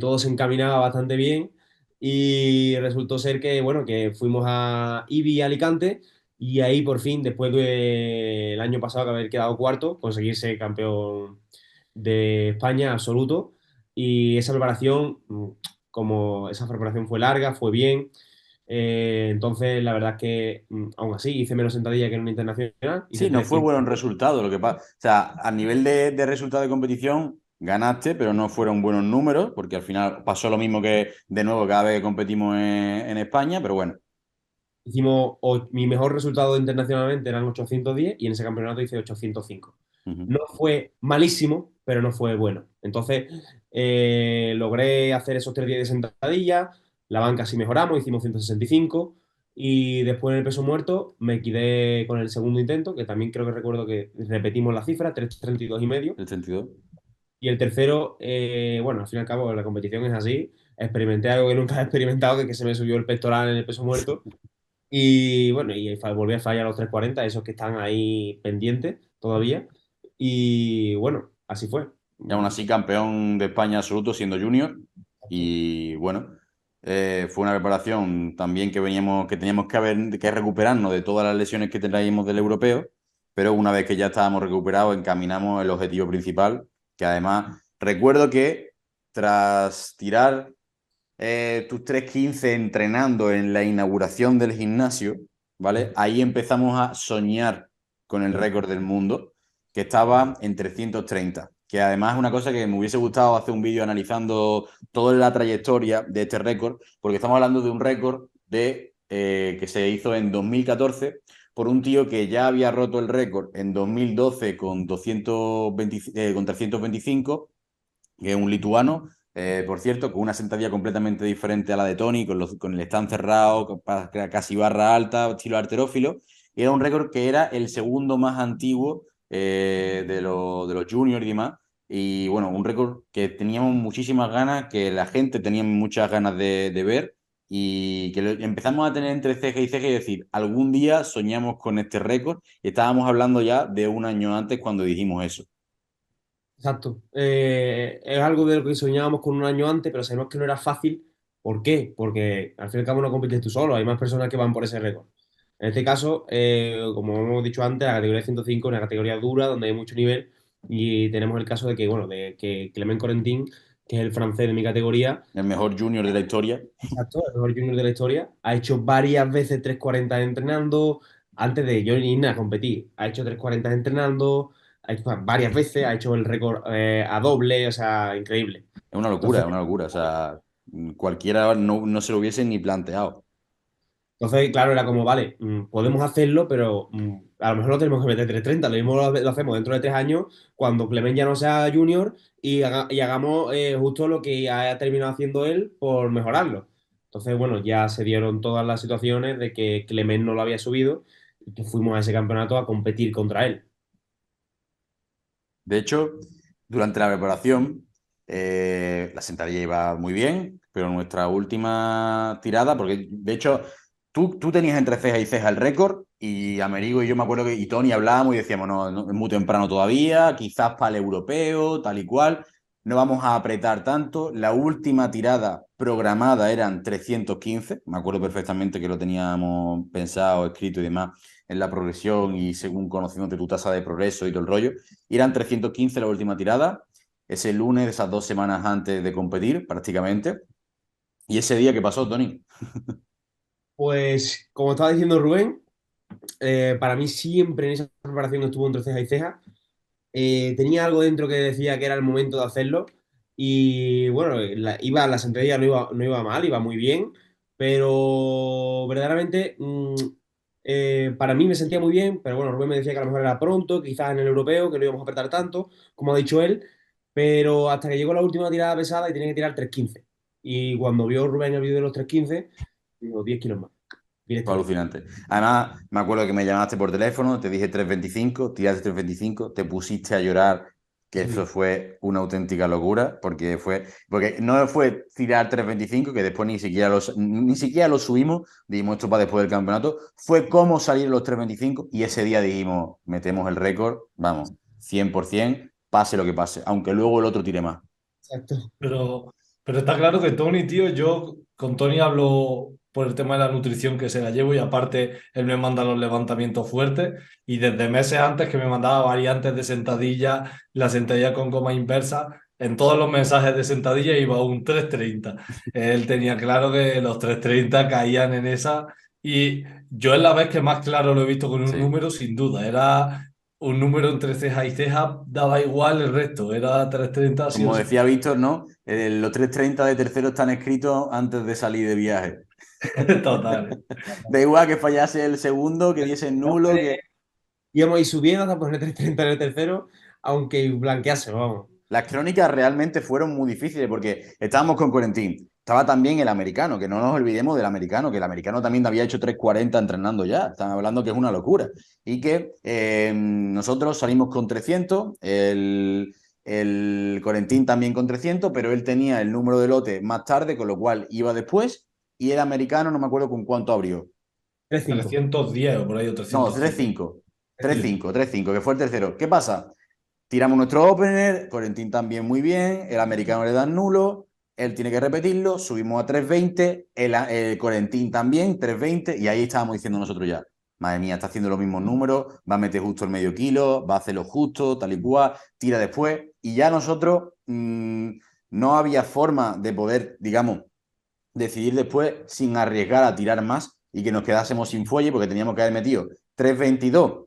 todo se encaminaba bastante bien y resultó ser que, bueno, que fuimos a Ibi, Alicante, y ahí por fin, después del año pasado que haber quedado cuarto, conseguirse campeón de España absoluto. Y esa preparación, como esa preparación fue larga, fue bien. Entonces, la verdad es que aún así hice menos sentadilla que en un internacional, hice sí, no fue 300. buen resultado. Lo que pasa, o sea, a nivel de resultado de competición, ganaste, pero no fueron buenos números, porque al final pasó lo mismo que de nuevo cada vez que competimos en España, pero bueno. Mi mejor resultado internacionalmente eran 810 y en ese campeonato hice 805. Ujú. No fue malísimo, pero no fue bueno. Entonces, logré hacer esos 3 días de sentadilla, la banca sí mejoramos, hicimos 165 y después en el peso muerto me quedé con el segundo intento, que también creo que recuerdo que repetimos la cifra, 332 y medio. El 32. Y el tercero, bueno, al fin y al cabo la competición es así. Experimenté algo que nunca he experimentado, que se me subió el pectoral en el peso muerto. Y bueno, y volví a fallar los 340 esos que están ahí pendientes todavía. Y bueno, así fue. Y aún así campeón de España absoluto siendo junior. Y bueno, fue una preparación también que veníamos, que teníamos que recuperarnos de todas las lesiones que traíamos del europeo. Pero una vez que ya estábamos recuperados, encaminamos el objetivo principal, que además recuerdo que tras tirar tus 3:15 entrenando en la inauguración del gimnasio, ¿vale? Ahí empezamos a soñar con el récord del mundo, que estaba en 330, que además es una cosa que me hubiese gustado hacer un vídeo analizando toda la trayectoria de este récord, porque estamos hablando de un récord que se hizo en 2014 por un tío que ya había roto el récord en 2012 con 220, con 325, que es un lituano, por cierto, con una sentadilla completamente diferente a la de Tony, con el stand cerrado, casi barra alta, estilo arterófilo. Y era un récord que era el segundo más antiguo de los juniors y demás. Y bueno, un récord que teníamos muchísimas ganas, que la gente tenía muchas ganas de ver y que empezamos a tener entre ceja y ceja y decir, algún día soñamos con este récord. Y estábamos hablando ya de un año antes cuando dijimos eso. Exacto. Es algo de lo que soñábamos con un año antes, pero sabemos que no era fácil. ¿Por qué? Porque al fin y al cabo no compites tú solo, hay más personas que van por ese récord. En este caso, como hemos dicho antes, la categoría 105 es una categoría dura donde hay mucho nivel y tenemos el caso de que, bueno, de que Clement Corentin, que es el francés de mi categoría, El mejor junior de la historia. exacto, el mejor junior de la historia, ha hecho varias veces 340 entrenando, antes de yo ni nada competir, ha hecho 340 entrenando, ha hecho varias veces, ha hecho el récord a doble, o sea, increíble. Es una locura, Entonces, es una locura. O sea, cualquiera no se lo hubiese ni planteado. Entonces, claro, era como, vale, podemos hacerlo, pero a lo mejor no tenemos que meter 330. Lo mismo lo hacemos dentro de 3 años, cuando Clement ya no sea junior y hagamos justo lo que ha terminado haciendo él por mejorarlo. Entonces, bueno, ya se dieron todas las situaciones de que Clement no lo había subido y que fuimos a ese campeonato a competir contra él. De hecho, durante la preparación, la sentadilla iba muy bien, pero nuestra última tirada, porque de hecho tú tenías entre ceja y ceja el récord y Amerigo y yo me acuerdo que y Tony hablábamos y decíamos, no, no, es muy temprano todavía, quizás para el europeo, tal y cual, no vamos a apretar tanto. La última tirada programada eran 315, me acuerdo perfectamente que lo teníamos pensado, escrito y demás en la progresión y según conociéndote tu tasa de progreso y todo el rollo. Y eran 315 la última tirada, ese lunes, esas 2 semanas antes de competir, prácticamente. ¿Y ese día qué pasó, Tony? Pues, como estaba diciendo Rubén, para mí siempre en esa preparación estuvo entre ceja y ceja. Tenía algo dentro que decía que era el momento de hacerlo y bueno, la sentadilla no iba mal, iba muy bien, pero verdaderamente para mí me sentía muy bien, pero bueno, Rubén me decía que a lo mejor era pronto, quizás en el europeo, que no íbamos a apretar tanto, como ha dicho él, pero hasta que llegó la última tirada pesada y tenía que tirar 315. Y cuando vio Rubén el vídeo de los 315, digo, 10 kilos más, Fue directamente. alucinante. Además, me acuerdo que me llamaste por teléfono, te dije 325, tiraste 325, te pusiste a llorar, que eso Sí. fue una auténtica locura, porque no fue tirar 325, que después ni siquiera lo subimos, dijimos esto para después del campeonato, fue cómo salir los 325 y ese día dijimos, metemos el récord, vamos, 100%, pase lo que pase, aunque luego el otro tire más. Exacto. Pero está claro que Tony, tío, yo con Tony hablo por el tema de la nutrición que se la llevo y aparte él me manda los levantamientos fuertes y desde meses antes que me mandaba variantes de sentadilla, la sentadilla con coma inversa, en todos los mensajes de sentadilla iba un 330. Él tenía claro que los 330 caían en esa y yo es la vez que más claro lo he visto con un Sí. número, sin duda. Era un número entre ceja y ceja, daba igual el resto, era 330 sí o Como sí. decía Víctor, ¿no? Los 330 de tercero están escritos antes de salir de viaje. Total. Da igual que fallase el segundo, que diese nulo, que Íbamos a ir subiendo hasta poner 330 en el tercero, aunque blanquease, vamos. las crónicas realmente fueron muy difíciles porque estábamos con Corentín. Estaba también el americano, que no nos olvidemos del americano, que el americano también había hecho 340 entrenando ya. Están hablando que es una locura. Y que nosotros salimos con 300, el Corentín también con 300, pero él tenía el número de lote más tarde, con lo cual iba después. Y el americano, no me acuerdo con cuánto abrió. 3-5. 310 o por ahí o No, 305. 3-5. 3-5. 3-5, 3-5, que fue el tercero. ¿Qué pasa? Tiramos nuestro opener, Corentín también muy bien, el americano le dan nulo, él tiene que repetirlo, subimos a 320, el Corentín también, 320, y ahí estábamos diciendo nosotros ya, madre mía, está haciendo los mismos números, va a meter justo el medio kilo, va a hacerlo justo, tal y cual, tira después, y ya nosotros no había forma de poder, digamos, decidir después sin arriesgar a tirar más y que nos quedásemos sin fuelle porque teníamos que haber metido 322,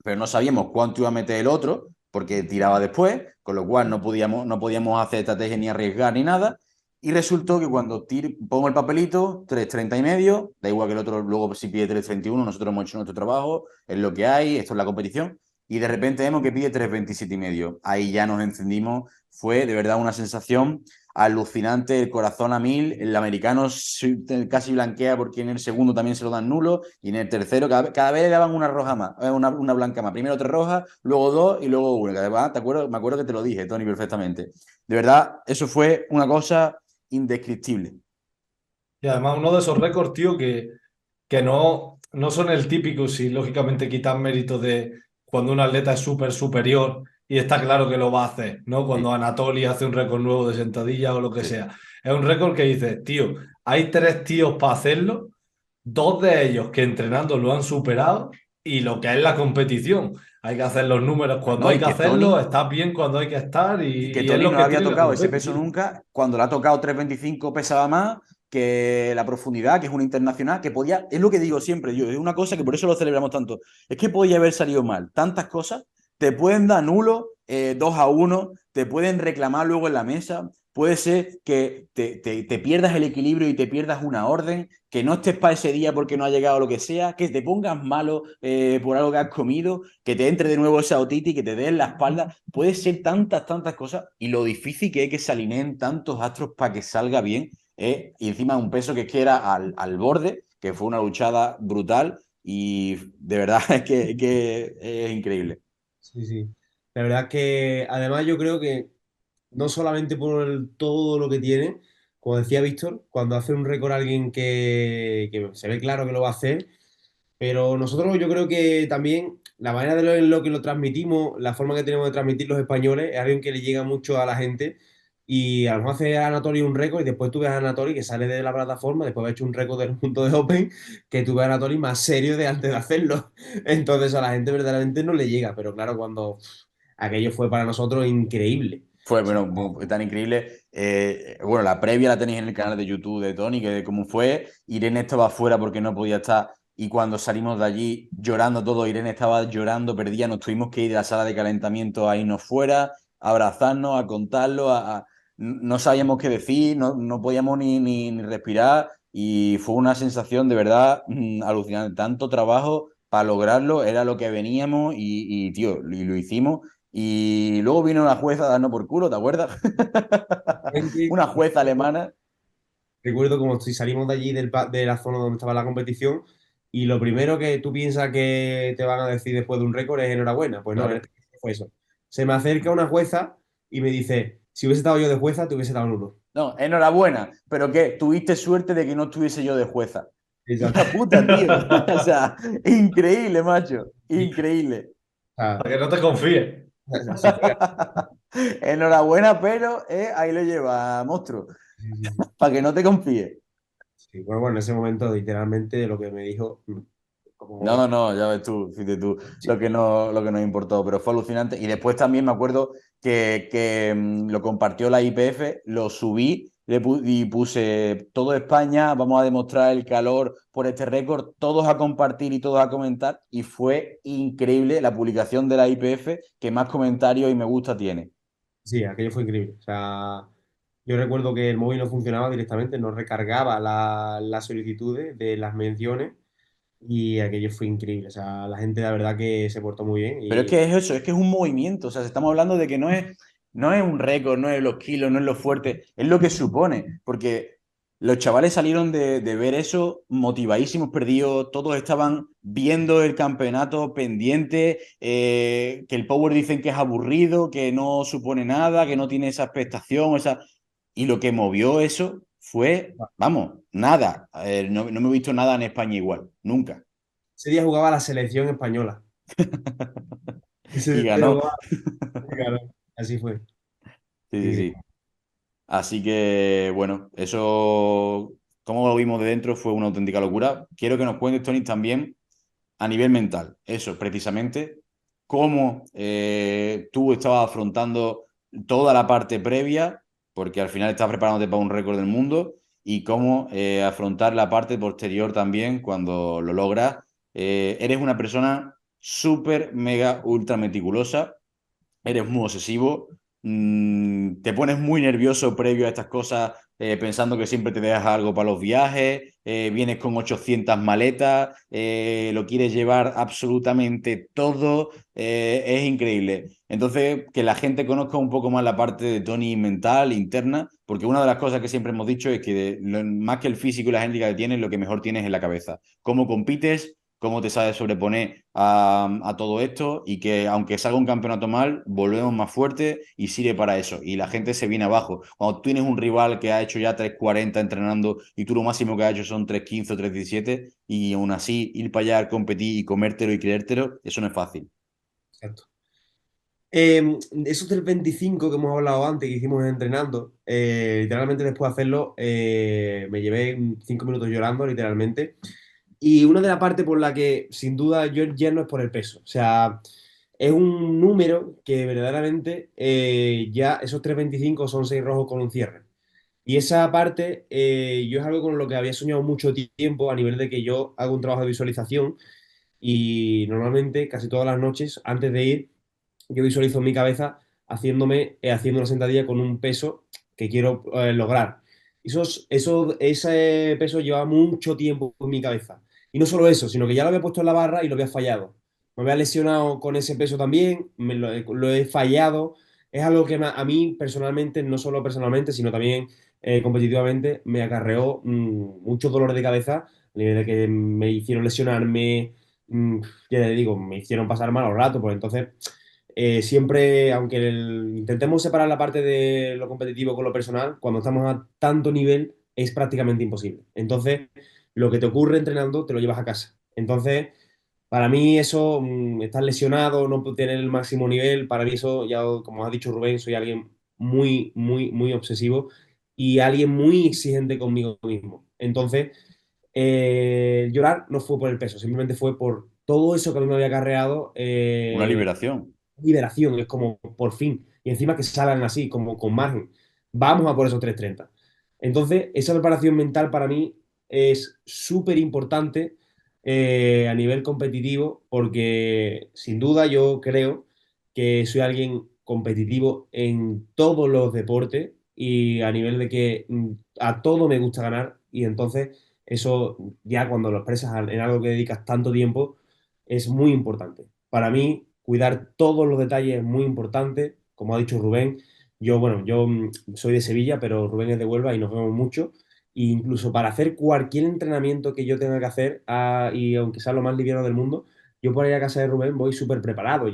pero no sabíamos cuánto iba a meter el otro porque tiraba después, con lo cual no podíamos hacer estrategia ni arriesgar ni nada. Y resultó que cuando pongo el papelito, 3.30 y medio, da igual que el otro luego si pide 3.31, nosotros hemos hecho nuestro trabajo, es lo que hay, esto es la competición, y de repente vemos que pide 3.27 y medio. Ahí ya nos encendimos, fue de verdad una sensación alucinante, el corazón a mil, el americano casi blanquea porque en el segundo también se lo dan nulo y en el tercero cada vez le daban una roja más, una blanca más. Primero 3 rojas, luego 2 y luego una. Además, me acuerdo que te lo dije, Tony, perfectamente. De verdad, eso fue una cosa indescriptible. Y además uno de esos récords, tío, que no son el típico, si lógicamente quitan méritos de cuando un atleta es súper superior y está claro que lo va a hacer, ¿no? Cuando Sí, Anatoly hace un récord nuevo de sentadilla o lo que sí. sea. Es un récord que dice, tío, hay 3 tíos para hacerlo, 2 de ellos que entrenando lo han superado y lo que es la competición. Hay que hacer los números cuando No, hay y que que hacerlo, Tony, estás bien cuando hay que estar Y que y es Tony lo no le que había tiene la tocado ese competi, peso tío. nunca. Cuando le ha tocado 325 pesaba más que la profundidad, que es una internacional, que podía, es lo que digo siempre, yo, es una cosa que por eso lo celebramos tanto, es que podía haber salido mal. Tantas cosas te pueden dar nulo, 2-1, te pueden reclamar luego en la mesa, puede ser que te pierdas el equilibrio y te pierdas una orden, que no estés para ese día porque no ha llegado lo que sea, que te pongas malo por algo que has comido, que te entre de nuevo esa otitis, que te dé en la espalda. Puede ser tantas, tantas cosas y lo difícil que es que se alineen tantos astros para que salga bien. Y encima un peso que es que era al borde, que fue una luchada brutal y de verdad es que es increíble. Sí, sí. La verdad es que además yo creo que no solamente por todo lo que tiene, como decía Víctor, cuando hace un récord alguien que se ve claro que lo va a hacer, pero nosotros yo creo que también la manera de en lo que lo transmitimos, la forma que tenemos de transmitir los españoles, es algo que le llega mucho a la gente. Y a lo mejor hace Anatoly un récord y después tú ves a Anatoly que sale de la plataforma, después ha hecho un récord del mundo de Open, que tú ves a Anatoly más serio de antes de hacerlo. Entonces a la gente verdaderamente no le llega, pero claro, cuando aquello fue para nosotros increíble. Fue, O sea, bueno, tan increíble. Bueno, la previa la tenéis en el canal de YouTube de Tony, que cómo fue. Irene estaba fuera porque no podía estar. Y cuando salimos de allí llorando todo, Irene estaba llorando, perdía. Nos tuvimos que ir a la sala de calentamiento a irnos fuera, a abrazarnos, a contarlo. No sabíamos qué decir, no podíamos ni respirar. Y fue una sensación de verdad alucinante. Tanto trabajo para lograrlo, era lo que veníamos tío, y lo hicimos. Y luego vino una jueza a darnos por culo, ¿te acuerdas? Una jueza alemana. recuerdo como si salimos de allí de la zona donde estaba la competición y lo primero que tú piensas que te van a decir después de un récord es enhorabuena. Pues no, en Claro. este caso fue eso. Se me acerca una jueza y me dice, si hubiese estado yo de jueza, te hubiese dado un uno. No, enhorabuena. ¿Pero qué? Tuviste suerte de que no estuviese yo de jueza. Exacto. Hija puta, tío. O sea, increíble, macho. Increíble. Ah, Para que no te confíes. así fue. Enhorabuena, pero ahí lo lleva, monstruo. Sí, sí, Para que no te confíes. sí. Bueno, en ese momento literalmente lo que me dijo, No, como... no, ya ves tú, fíjate tú, Sí, lo que nos importó, pero fue alucinante. Y después también me acuerdo que lo compartió la IPF, lo subí y puse todo España, vamos a demostrar el calor por este récord, todos a compartir y todos a comentar. Y fue increíble la publicación de la IPF que más comentarios y me gusta tiene. sí, aquello fue increíble. O sea, yo recuerdo que el móvil no funcionaba directamente, no recargaba las solicitudes de las menciones. Y aquello fue increíble. O sea, la gente la verdad que se portó muy bien. Pero es Y que es eso, es que es un movimiento. O sea, estamos hablando de que no es un récord, no es los kilos, no es lo fuerte, es lo que supone. Porque los chavales salieron de ver eso motivadísimos, perdidos, todos estaban viendo el campeonato pendiente, que el Power dicen que es aburrido, que no supone nada, que no tiene esa expectación, y lo que movió eso fue, vamos, nada. No me he visto nada en España igual, nunca. ese día jugaba la selección española. Y Ese día ganó. jugaba y ganó. Así fue. Sí, sí, Increíble. sí. Así que, bueno, eso, como lo vimos de dentro, fue una auténtica locura. Quiero que nos cuentes, Tony, también a nivel mental, eso precisamente, cómo tú estabas afrontando toda la parte previa, porque al final estás preparándote para un récord del mundo, y cómo afrontar la parte posterior también cuando lo logras. Eres una persona súper, mega, ultra meticulosa, eres muy obsesivo, te pones muy nervioso previo a estas cosas, pensando que siempre te dejas algo para los viajes, vienes con 800 maletas, lo quieres llevar absolutamente todo, es increíble. Entonces, que la gente conozca un poco más la parte de Tony mental, interna, porque una de las cosas que siempre hemos dicho es que más que el físico y la genética que tienes, lo que mejor tienes es la cabeza. Cómo compites, cómo te sabes sobreponer a todo esto y que aunque salga un campeonato mal, volvemos más fuertes y sirve para eso. Y la gente se viene abajo. Cuando tú tienes un rival que ha hecho ya 3:40 entrenando y tú lo máximo que has hecho son 3:15 o 3:17 y aún así ir para allá, competir y comértelo y creértelo, eso no es fácil. Exacto. Esos del 25 que hemos hablado antes, que hicimos entrenando, literalmente después de hacerlo, me llevé 5 minutos llorando, literalmente. Y una de las partes por la que, sin duda, yo ya no es por el peso. O sea, es un número que verdaderamente ya esos 3,25 son 6 rojos con un cierre. Y esa parte, yo es algo con lo que había soñado mucho tiempo a nivel de que yo hago un trabajo de visualización y normalmente casi todas las noches, antes de ir, yo visualizo en mi cabeza haciendo una sentadilla con un peso que quiero lograr. Ese peso llevaba mucho tiempo en mi cabeza. Y no solo eso, sino que ya lo había puesto en la barra y lo había fallado. Me había lesionado con ese peso también, lo he fallado. Es algo que a mí personalmente, no solo personalmente, sino también competitivamente, me acarreó mucho dolor de cabeza, a nivel de que me hicieron lesionarme, ya te digo, me hicieron pasar malos ratos, pues entonces siempre, aunque intentemos separar la parte de lo competitivo con lo personal, cuando estamos a tanto nivel es prácticamente imposible. Entonces, lo que te ocurre entrenando te lo llevas a casa. Entonces, para mí eso, estar lesionado, no tener el máximo nivel, para mí eso, ya como ha dicho Rubén, soy alguien muy, muy, muy obsesivo y alguien muy exigente conmigo mismo. Entonces, llorar no fue por el peso, simplemente fue por todo eso que a mí me había acarreado. Una liberación. Liberación, es como por fin. Y encima que salgan así, como con margen. Vamos a por esos 3:30. Entonces, esa preparación mental para mí es súper importante a nivel competitivo, porque sin duda yo creo que soy alguien competitivo en todos los deportes y a nivel de que a todo me gusta ganar y entonces eso ya cuando lo expresas en algo que dedicas tanto tiempo es muy importante. Para mí, cuidar todos los detalles es muy importante. Como ha dicho Rubén, yo soy de Sevilla, pero Rubén es de Huelva y nos vemos mucho. E incluso para hacer cualquier entrenamiento que yo tenga que hacer, y aunque sea lo más liviano del mundo, yo por ir a casa de Rubén voy súper preparado.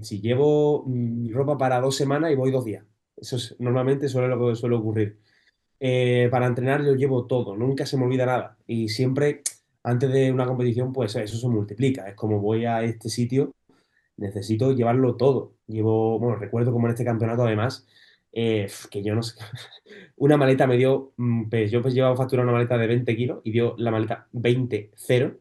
Si llevo ropa para 2 semanas y voy 2 días. Normalmente suele lo que suele ocurrir. Para entrenar yo llevo todo, nunca se me olvida nada. Y siempre, antes de una competición, pues eso se multiplica. Es como voy a este sitio, necesito llevarlo todo. Bueno, recuerdo como en este campeonato además, que yo no sé, una maleta me dio, pues yo pues llevaba facturado una maleta de 20 kilos y dio la maleta 20,0.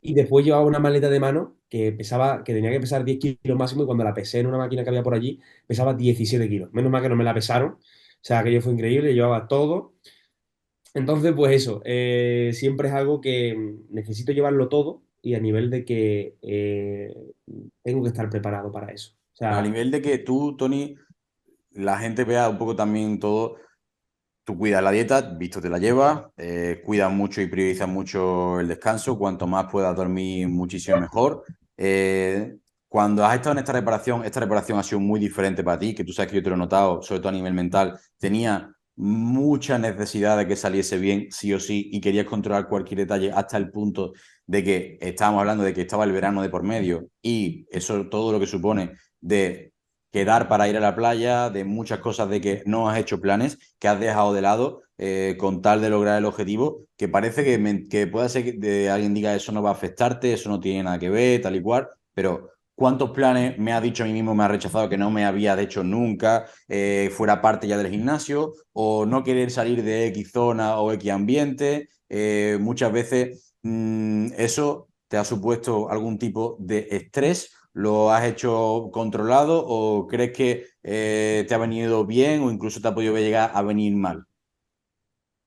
Y después llevaba una maleta de mano que tenía que pesar 10 kilos máximo y cuando la pesé en una máquina que había por allí, pesaba 17 kilos. Menos mal que no me la pesaron. O sea, aquello fue increíble, llevaba todo. Entonces, pues eso, siempre es algo que necesito llevarlo todo y a nivel de que tengo que estar preparado para eso. O A sea, nivel de que tú, Tony, la gente vea un poco también todo. Tú cuidas la dieta, visto te la llevas, cuidas mucho y priorizas mucho el descanso. Cuanto más puedas dormir, muchísimo mejor. Cuando has estado en esta reparación ha sido muy diferente para ti, que tú sabes que yo te lo he notado, sobre todo a nivel mental. Tenía mucha necesidad de que saliese bien, sí o sí, y querías controlar cualquier detalle hasta el punto de que estábamos hablando de que estaba el verano de por medio y eso todo lo que supone de quedar para ir a la playa, de muchas cosas de que no has hecho planes, que has dejado de lado con tal de lograr el objetivo, que parece que pueda ser que alguien diga eso no va a afectarte, eso no tiene nada que ver, tal y cual, pero ¿cuántos planes me ha dicho a mí mismo, me ha rechazado que no me había hecho nunca, fuera parte ya del gimnasio, o no querer salir de X zona o X ambiente? Muchas veces eso te ha supuesto algún tipo de estrés. ¿Lo has hecho controlado o crees que te ha venido bien o incluso te ha podido llegar a venir mal?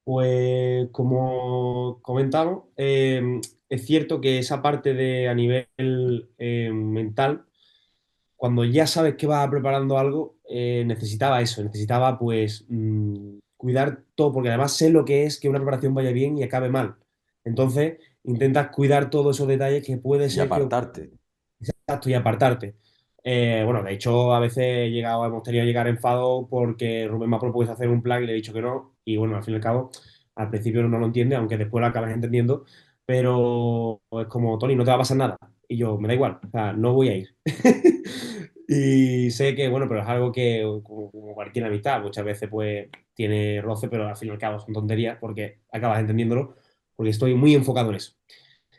pues como comentamos, es cierto que esa parte de a nivel mental, cuando ya sabes que vas preparando algo, necesitaba eso, necesitaba pues cuidar todo, porque además sé lo que es que una preparación vaya bien y acabe mal. Entonces, intentas cuidar todos esos detalles que puede Y ser que apartarte. exacto, y apartarte. Bueno, de hecho, a veces hemos tenido que llegar enfado porque Rubén me ha propuesto hacer un plan y le he dicho que no. Y bueno, al fin y al cabo, al principio no lo entiende, aunque después lo acabas entendiendo. Pero es como, Tony, no te va a pasar nada. Y yo, me da igual, o sea, no voy a ir. Y sé que, bueno, pero es algo que, como cualquier amistad, muchas veces pues tiene roce, pero al fin y al cabo son tonterías porque acabas entendiéndolo, porque estoy muy enfocado en eso.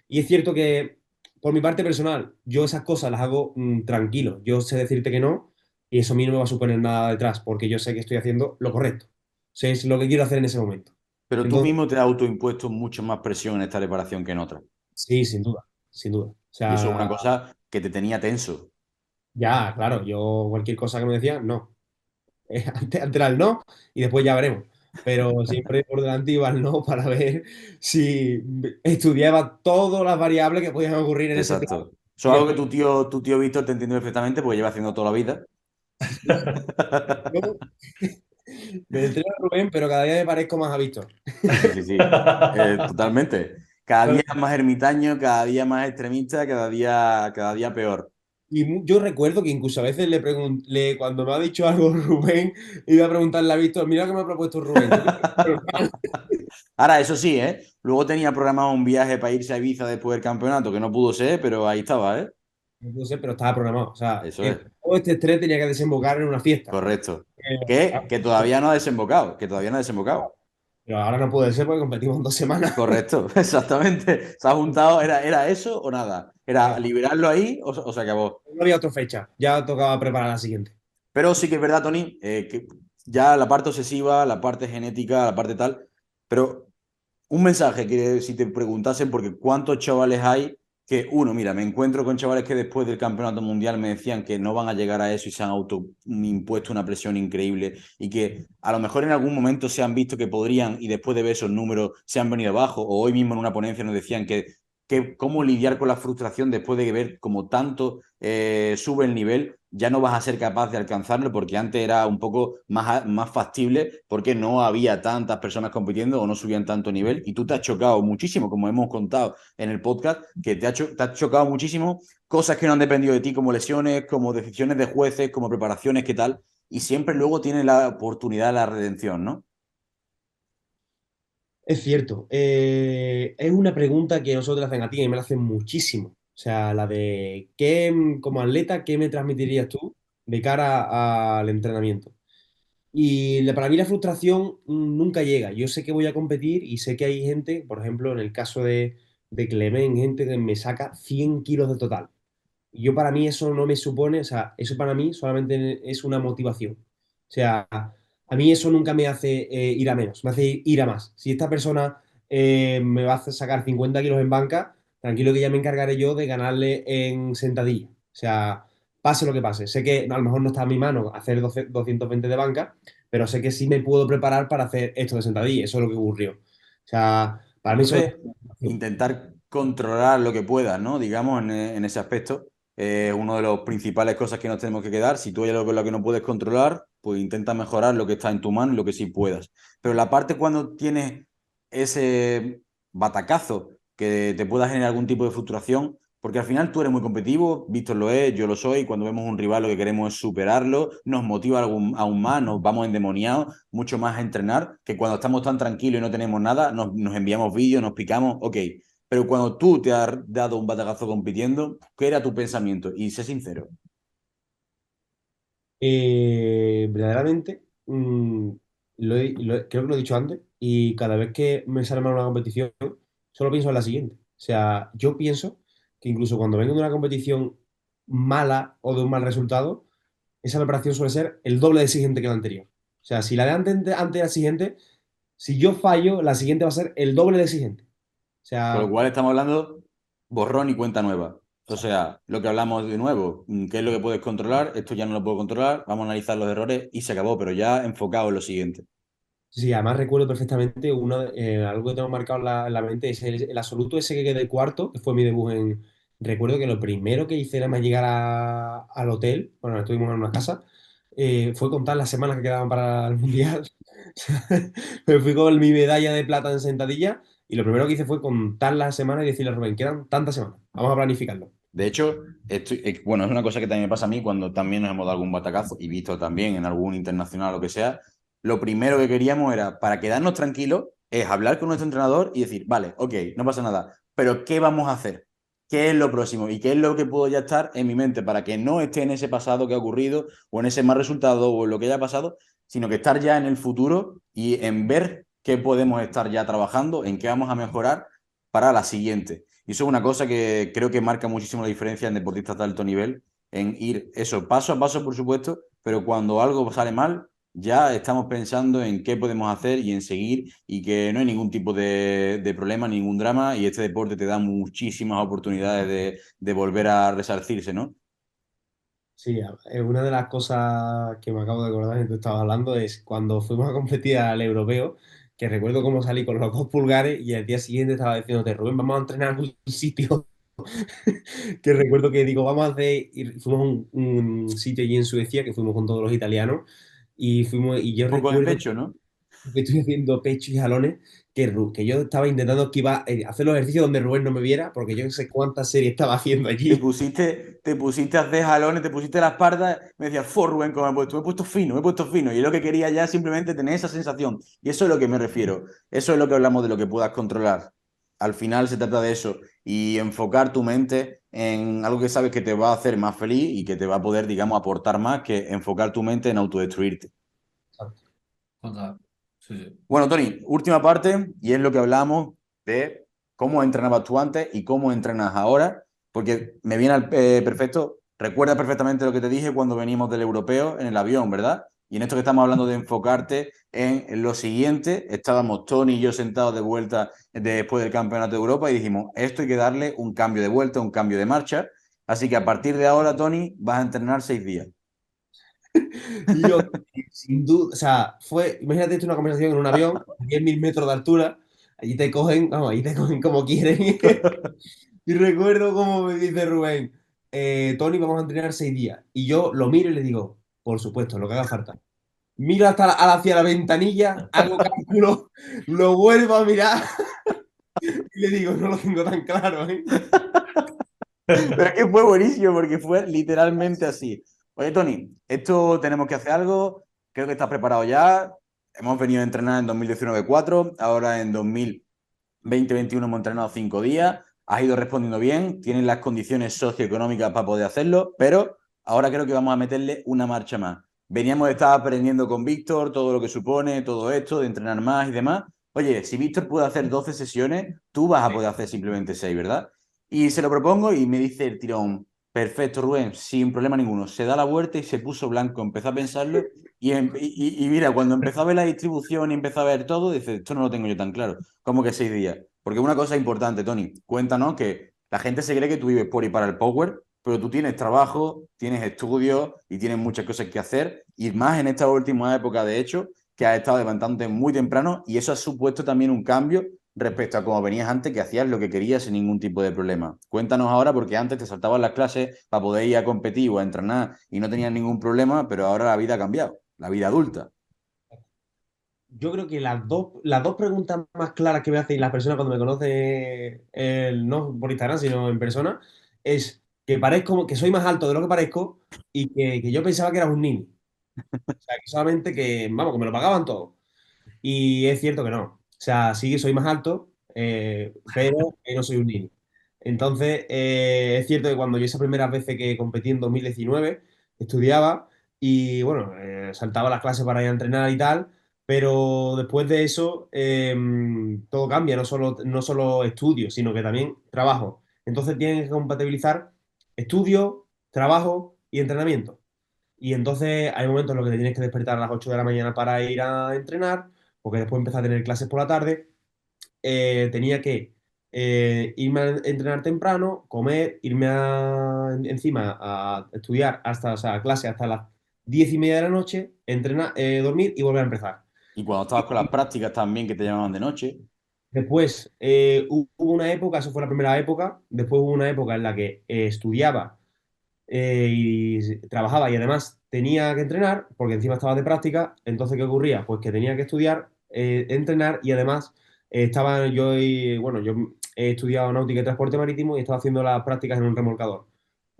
Y es cierto que, por mi parte personal, yo esas cosas las hago tranquilo. Yo sé decirte que no y eso a mí no me va a suponer nada detrás porque yo sé que estoy haciendo lo correcto. Sé es lo que quiero hacer en ese momento. Pero tú Entonces, mismo te has autoimpuesto mucho más presión en esta reparación que en otra. sí, sin duda, sin duda. O Y eso es sea, una cosa que te tenía tenso. ya, claro, yo cualquier cosa que me decía, no. Antes era el no y después ya veremos. Pero siempre por delante iba el no para ver si estudiaba todas las variables que podían ocurrir en ese plan. Exacto. Eso Y es algo que después, tu tío Víctor te entiende perfectamente porque lleva haciendo toda la vida. sí, sí. Me entreno a Rubén, pero cada día me parezco más a Víctor. Sí, sí, totalmente. Cada día más ermitaño, cada día más extremista, cada día peor. Y yo recuerdo que incluso a veces le pregunté, cuando me ha dicho algo Rubén, iba a preguntarle a Víctor, mira lo que me ha propuesto Rubén. ¿Tú crees que es normal? Ahora, eso sí, ¿eh? Luego tenía programado un viaje para irse a Ibiza después del campeonato, que no pudo ser, pero ahí estaba, ¿eh? No sé, pero estaba programado. O sea, Eso es, todo este estrés tenía que desembocar en una fiesta. correcto. Ah, Que todavía no ha desembocado, que todavía no ha desembocado. pero ahora no puede ser porque competimos en 2 semanas. Correcto, exactamente. Se ha juntado, ¿era eso o nada? ¿Era Ah, liberarlo ahí o se acabó? no había otra fecha. Ya tocaba preparar la siguiente. Pero sí que es verdad, Tony, que ya la parte obsesiva, la parte genética, la parte tal, pero un mensaje que si te preguntasen, porque cuántos chavales hay que, uno, mira, me encuentro con chavales que después del campeonato mundial me decían que no van a llegar a eso y se han autoimpuesto una presión increíble y que a lo mejor en algún momento se han visto que podrían y después de ver esos números se han venido abajo, o hoy mismo en una ponencia nos decían que cómo lidiar con la frustración después de ver como tanto sube el nivel, ya no vas a ser capaz de alcanzarlo porque antes era un poco más factible porque no había tantas personas compitiendo o no subían tanto nivel y tú te has chocado muchísimo, como hemos contado en el podcast, que te has chocado muchísimo cosas que no han dependido de ti, como lesiones, como decisiones de jueces, como preparaciones, qué tal, y siempre luego tienes la oportunidad de la redención, ¿no? Es cierto. Es una pregunta que nosotros le hacen a ti y me la hacen muchísimo. O sea, la de como atleta, ¿qué me transmitirías tú de cara al entrenamiento? Y para mí la frustración nunca llega. Yo sé que voy a competir y sé que hay gente, por ejemplo, en el caso de Clement, gente que me saca 100 kilos de total. Y yo para mí eso no me supone, o sea, eso para mí solamente es una motivación. O sea, a mí eso nunca me hace ir a menos, me hace ir a más. Si esta persona me va a sacar 50 kilos en banca, tranquilo que ya me encargaré yo de ganarle en sentadilla. O sea, pase lo que pase. Sé que a lo mejor no está en mi mano hacer 220 de banca, pero sé que sí me puedo preparar para hacer esto de sentadilla. Eso es lo que ocurrió. O sea, para mí eso es Entonces, intentar controlar lo que puedas, ¿no? Digamos, en ese aspecto, uno de los principales cosas que nos tenemos que quedar. Si tú hay algo con lo que no puedes controlar, pues intenta mejorar lo que está en tu mano y lo que sí puedas. Pero la parte cuando tienes ese batacazo que te pueda generar algún tipo de frustración, porque al final tú eres muy competitivo, Víctor lo es, yo lo soy, cuando vemos un rival lo que queremos es superarlo, nos motiva aún más, nos vamos endemoniados, mucho más a entrenar, que cuando estamos tan tranquilos y no tenemos nada, nos enviamos vídeos, nos picamos, ok, pero cuando tú te has dado un batacazo compitiendo, ¿qué era tu pensamiento? Y sé sincero. Verdaderamente, creo que lo he dicho antes, y cada vez que me sale mal una competición, solo pienso en la siguiente. O sea, yo pienso que incluso cuando vengo de una competición mala o de un mal resultado, esa preparación suele ser el doble de exigente que la anterior. O sea, si la de antes de la siguiente, si yo fallo, la siguiente va a ser el doble de exigente. O Con lo sea, cual estamos hablando borrón y cuenta nueva. O sea, lo que hablamos de nuevo, ¿qué es lo que puedes controlar? Esto ya no lo puedo controlar, vamos a analizar los errores y se acabó, pero ya enfocado en lo siguiente. sí, además recuerdo perfectamente algo que tengo marcado en la mente, es el absoluto ese que quedé cuarto, que fue mi debut en... Recuerdo que lo primero que hice era más llegar al hotel, bueno, estuvimos en una casa, fue contar las semanas que quedaban para el Mundial. Me fui con mi medalla de plata en sentadilla y lo primero que hice fue contar las semanas y decirle a Rubén, quedan tantas semanas, vamos a planificarlo. De hecho, bueno, es una cosa que también me pasa a mí cuando también nos hemos dado algún batacazo y visto también en algún internacional o lo que sea. Lo primero que queríamos era, para quedarnos tranquilos, es hablar con nuestro entrenador y decir, vale, ok, no pasa nada, pero ¿qué vamos a hacer? ¿Qué es lo próximo? ¿Y qué es lo que puedo ya estar en mi mente para que no esté en ese pasado que ha ocurrido o en ese mal resultado o en lo que haya pasado, sino que estar ya en el futuro y en ver qué podemos estar ya trabajando, en qué vamos a mejorar para la siguiente? Y eso es una cosa que creo que marca muchísimo la diferencia en deportistas de alto nivel, en ir eso paso a paso, por supuesto, pero cuando algo sale mal, ya estamos pensando en qué podemos hacer y en seguir y que no hay ningún tipo de problema, ningún drama y este deporte te da muchísimas oportunidades de volver a resarcirse, ¿no? Sí, una de las cosas que me acabo de acordar que tú estabas hablando es cuando fuimos a competir al europeo, que recuerdo cómo salí con los 2 pulgares y al día siguiente estaba diciéndote, Rubén, vamos a entrenar en algún sitio. Que recuerdo que digo, vamos a hacer, y fuimos a un sitio allí en Suecia, que fuimos con todos los italianos, y yo Un poco de recuerdo pecho, ¿no? que estoy haciendo pecho y jalones, que yo estaba intentando que iba a hacer los ejercicios donde Rubén no me viera, porque yo no sé cuántas series estaba haciendo allí. Te pusiste a hacer jalones, te pusiste la espalda, me decías, Rubén, como me he puesto fino, me he puesto fino. Y yo lo que quería ya simplemente tener esa sensación. Y eso es lo que me refiero. Eso es lo que hablamos de lo que puedas controlar. Al final se trata de eso. Y enfocar tu mente en algo que sabes que te va a hacer más feliz y que te va a poder, digamos, aportar más que enfocar tu mente en autodestruirte. Total. Sí, sí. Bueno, Tony, última parte, y es lo que hablamos de cómo entrenabas tú antes y cómo entrenas ahora, porque me viene perfecto, recuerda perfectamente lo que te dije cuando veníamos del europeo en el avión, ¿verdad? Y en esto que estamos hablando de enfocarte en lo siguiente, estábamos Tony y yo sentados de vuelta después del Campeonato de Europa y dijimos, esto hay que darle un cambio de vuelta, un cambio de marcha, así que a partir de ahora, Tony, vas a entrenar 6 días. Y yo, sin duda, o sea, imagínate esto una conversación en un avión, a 10.000 metros de altura, allí te cogen, vamos, allí te cogen como quieren. Y recuerdo como me dice Rubén, Tony, vamos a entrenar 6 días. Y yo lo miro y le digo, por supuesto, lo que haga falta. Miro hacia la ventanilla, hago cálculo, lo vuelvo a mirar y le digo, no lo tengo tan claro, ¿eh? Pero es que fue buenísimo porque fue literalmente así. Oye, Tony, esto tenemos que hacer algo. Creo que estás preparado ya. Hemos venido a entrenar en 2019 4, ahora en 2020-21 hemos entrenado 5 días. Has ido respondiendo bien, tienes las condiciones socioeconómicas para poder hacerlo, pero ahora creo que vamos a meterle una marcha más. Veníamos de estar aprendiendo con Víctor todo lo que supone todo esto, de entrenar más y demás. Oye, si Víctor puede hacer 12 sesiones, tú vas a poder hacer simplemente 6, ¿verdad? Y se lo propongo y me dice el tirón, perfecto, Rubén, sin problema ninguno. Se da la vuelta y se puso blanco, empezó a pensarlo y mira, cuando empezó a ver la distribución y empezó a ver todo, dice, esto no lo tengo yo tan claro. ¿Cómo que 6 días? Porque una cosa importante, Tony, cuéntanos que la gente se cree que tú vives por y para el Power, pero tú tienes trabajo, tienes estudios y tienes muchas cosas que hacer, y más en esta última época, de hecho, que has estado levantándote muy temprano, y eso ha supuesto también un cambio respecto a cómo venías antes, que hacías lo que querías sin ningún tipo de problema. Cuéntanos ahora, porque antes te saltabas las clases para poder ir a competir o a entrenar y no tenías ningún problema, pero ahora la vida ha cambiado, la vida adulta. Yo creo que las dos preguntas más claras que me hacen las personas cuando me conocen, no por Instagram, sino en persona, es que parezco, que soy más alto de lo que parezco y que yo pensaba que era un niño. O sea, que solamente que, vamos, que me lo pagaban todo. Y es cierto que no. O sea, sí que soy más alto, pero no soy un niño. Entonces, es cierto que cuando yo esas primeras veces que competí en 2019, estudiaba y, bueno, saltaba las clases para ir a entrenar y tal, pero después de eso, todo cambia, no solo estudio, sino que también trabajo. Entonces, tienes que compatibilizar estudio, trabajo y entrenamiento. Y entonces hay momentos en los que te tienes que despertar a las 8 de la mañana para ir a entrenar, porque después empiezas a tener clases por la tarde. Tenía que irme a entrenar temprano, comer, encima a estudiar hasta, o sea, a clase hasta las 10:30 de la noche, entrenar, dormir y volver a empezar. Y cuando estabas con las prácticas también que te llamaban de noche. Después hubo una época, eso fue la primera época, después hubo una época en la que estudiaba y trabajaba y además tenía que entrenar, porque encima estaba de práctica, entonces ¿qué ocurría? Pues que tenía que estudiar, entrenar y además estaba bueno, yo he estudiado náutica y transporte marítimo y estaba haciendo las prácticas en un remolcador.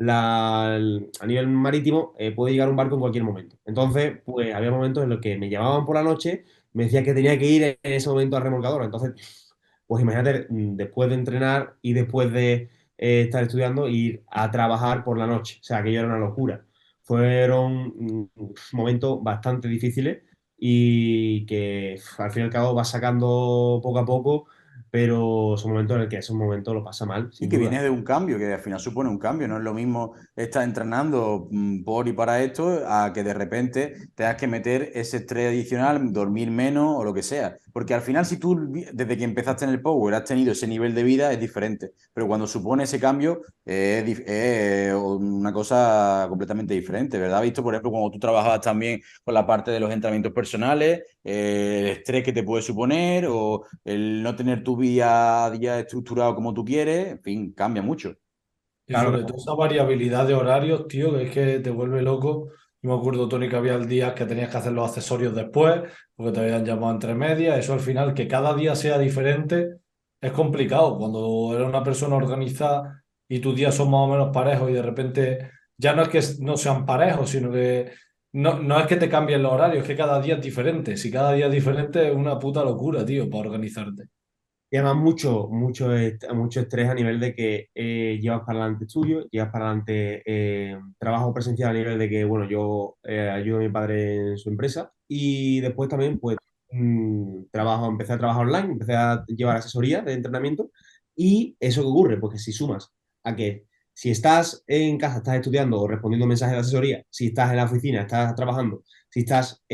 A nivel marítimo puede llegar un barco en cualquier momento. Entonces, pues había momentos en los que me llamaban por la noche, me decían que tenía que ir en ese momento al remolcador. Entonces, pues imagínate, después de entrenar y después de estar estudiando, ir a trabajar por la noche. O sea, aquello era una locura. Fueron momentos bastante difíciles y que al fin y al cabo vas sacando poco a poco, pero son momentos en los que esos momentos lo pasa mal, Y sin que duda. viene de un cambio, que al final supone un cambio. No es lo mismo estar entrenando por y para esto a que de repente tengas que meter ese estrés adicional, dormir menos o lo que sea. Porque al final, si tú desde que empezaste en el Power has tenido ese nivel de vida, es diferente. Pero cuando supone ese cambio, es una cosa completamente diferente, ¿verdad? Visto, por ejemplo, cuando tú trabajabas también con la parte de los entrenamientos personales, el estrés que te puede suponer o el no tener tu día a día estructurado como tú quieres, en fin, cambia mucho. Y Claro, sobre todo esa variabilidad de horarios, tío, que es que te vuelve loco. Yo me acuerdo, Tony, que había días que tenías que hacer los accesorios después, porque te habían llamado entre medias. Eso al final, que cada día sea diferente, es complicado. Cuando eres una persona organizada y tus días son más o menos parejos y de repente ya no es que no sean parejos, sino que no es que te cambien los horarios, es que cada día es diferente. Si cada día es diferente, es una puta locura, tío, para organizarte. Y además mucho estrés a nivel de que llevas para adelante estudio, llevas para adelante trabajo presencial a nivel de que, bueno, yo ayudo a mi padre en su empresa y después también, pues, empecé a trabajar online, empecé a llevar asesoría de entrenamiento y eso que ocurre, porque si sumas a que si estás en casa, estás estudiando o respondiendo mensajes de asesoría, si estás en la oficina, estás trabajando, si estás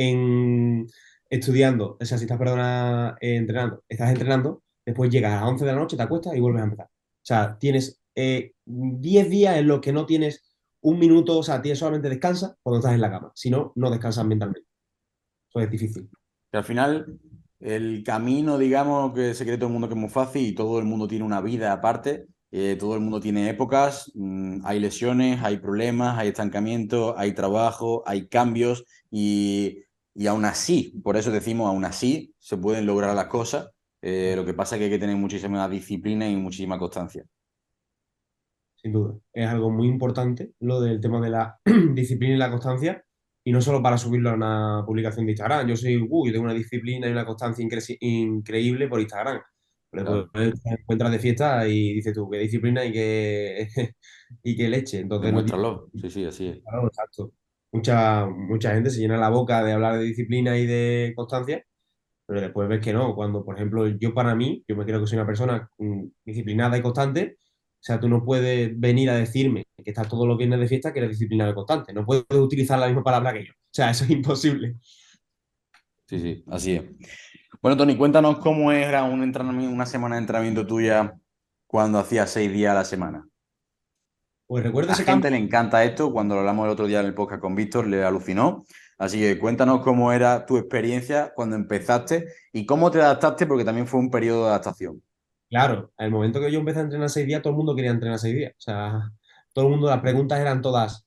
estudiando, o sea, si estás, perdona, entrenando, estás entrenando. Después llegas a las 11 de la noche, te acuestas y vuelves a empezar. O sea, tienes 10 días en los que no tienes un minuto, o sea, tienes solamente descansa cuando estás en la cama. Si no, no descansas mentalmente. Eso es difícil. Que al final, el camino, digamos, que se cree todo el mundo que es muy fácil y todo el mundo tiene una vida aparte, todo el mundo tiene épocas, hay lesiones, hay problemas, hay estancamiento, hay trabajo, hay cambios y aún así, por eso decimos, aún así se pueden lograr las cosas. Lo que pasa es que hay que tener muchísima disciplina y muchísima constancia. Sin duda. Es algo muy importante lo del tema de la disciplina y la constancia. Y no solo para subirlo a una publicación de Instagram. Yo tengo una disciplina y una constancia increíble por Instagram. Pero Claro, después te encuentras de fiesta y dices tú, qué disciplina y qué, y qué leche. Entonces no tiene. demuéstralo. Sí, sí, así es. Claro, exacto. Mucha gente se llena la boca de hablar de disciplina y de constancia, pero después ves que no. Cuando, por ejemplo, para mí, yo me creo que soy una persona disciplinada y constante. O sea, tú no puedes venir a decirme que estás todos los viernes de fiesta que eres disciplinado y constante. No puedes utilizar la misma palabra que yo. O sea, eso es imposible. Sí, sí, así es. Bueno, Tony, cuéntanos cómo era un entrenamiento, una semana de entrenamiento tuya cuando hacías 6 días a la semana. Pues recuerdo A la ese cambio. gente le encanta esto, cuando lo hablamos el otro día en el podcast con Víctor, le alucinó. Así que cuéntanos cómo era tu experiencia cuando empezaste y cómo te adaptaste, porque también fue un periodo de adaptación. Claro, al momento que yo empecé a entrenar 6 días, todo el mundo quería entrenar 6 días. O sea, todo el mundo, las preguntas eran todas,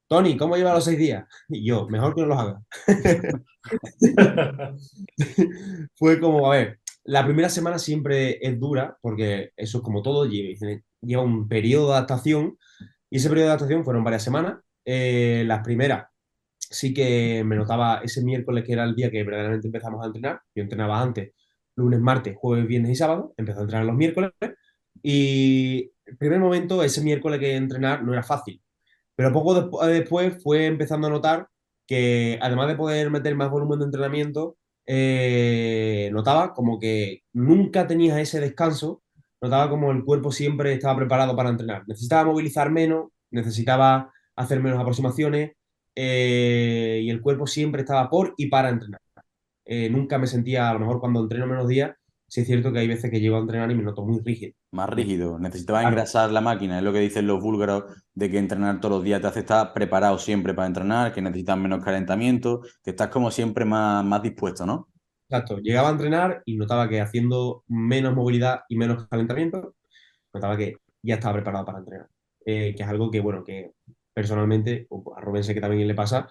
Tony, ¿cómo lleva los 6 días? Y yo, mejor que no los haga. Fue como, a ver, la primera semana siempre es dura, porque eso es como todo, lleva un periodo de adaptación, y ese periodo de adaptación fueron varias semanas. Las primeras sí que me notaba ese miércoles, que era el día que verdaderamente empezamos a entrenar. Yo entrenaba antes, lunes, martes, jueves, viernes y sábado, empecé a entrenar los miércoles, y el primer momento, ese miércoles que entrenar no era fácil, pero poco después fue empezando a notar que además de poder meter más volumen de entrenamiento, notaba como que nunca tenías ese descanso, notaba como el cuerpo siempre estaba preparado para entrenar. Necesitaba movilizar menos, necesitaba hacer menos aproximaciones, y el cuerpo siempre estaba por y para entrenar. Nunca me sentía, a lo mejor cuando entreno menos días, sí es cierto que hay veces que llego a entrenar y me noto muy rígido. Más rígido, necesitabas Claro, engrasar la máquina, es lo que dicen los búlgaros, de que entrenar todos los días te hace estar preparado siempre para entrenar, que necesitas menos calentamiento, que estás como siempre más dispuesto, ¿no? exacto. Llegaba a entrenar y notaba que haciendo menos movilidad y menos calentamiento, notaba que ya estaba preparado para entrenar. Que es algo que, bueno, que personalmente, o a Rubén sé que también le pasa,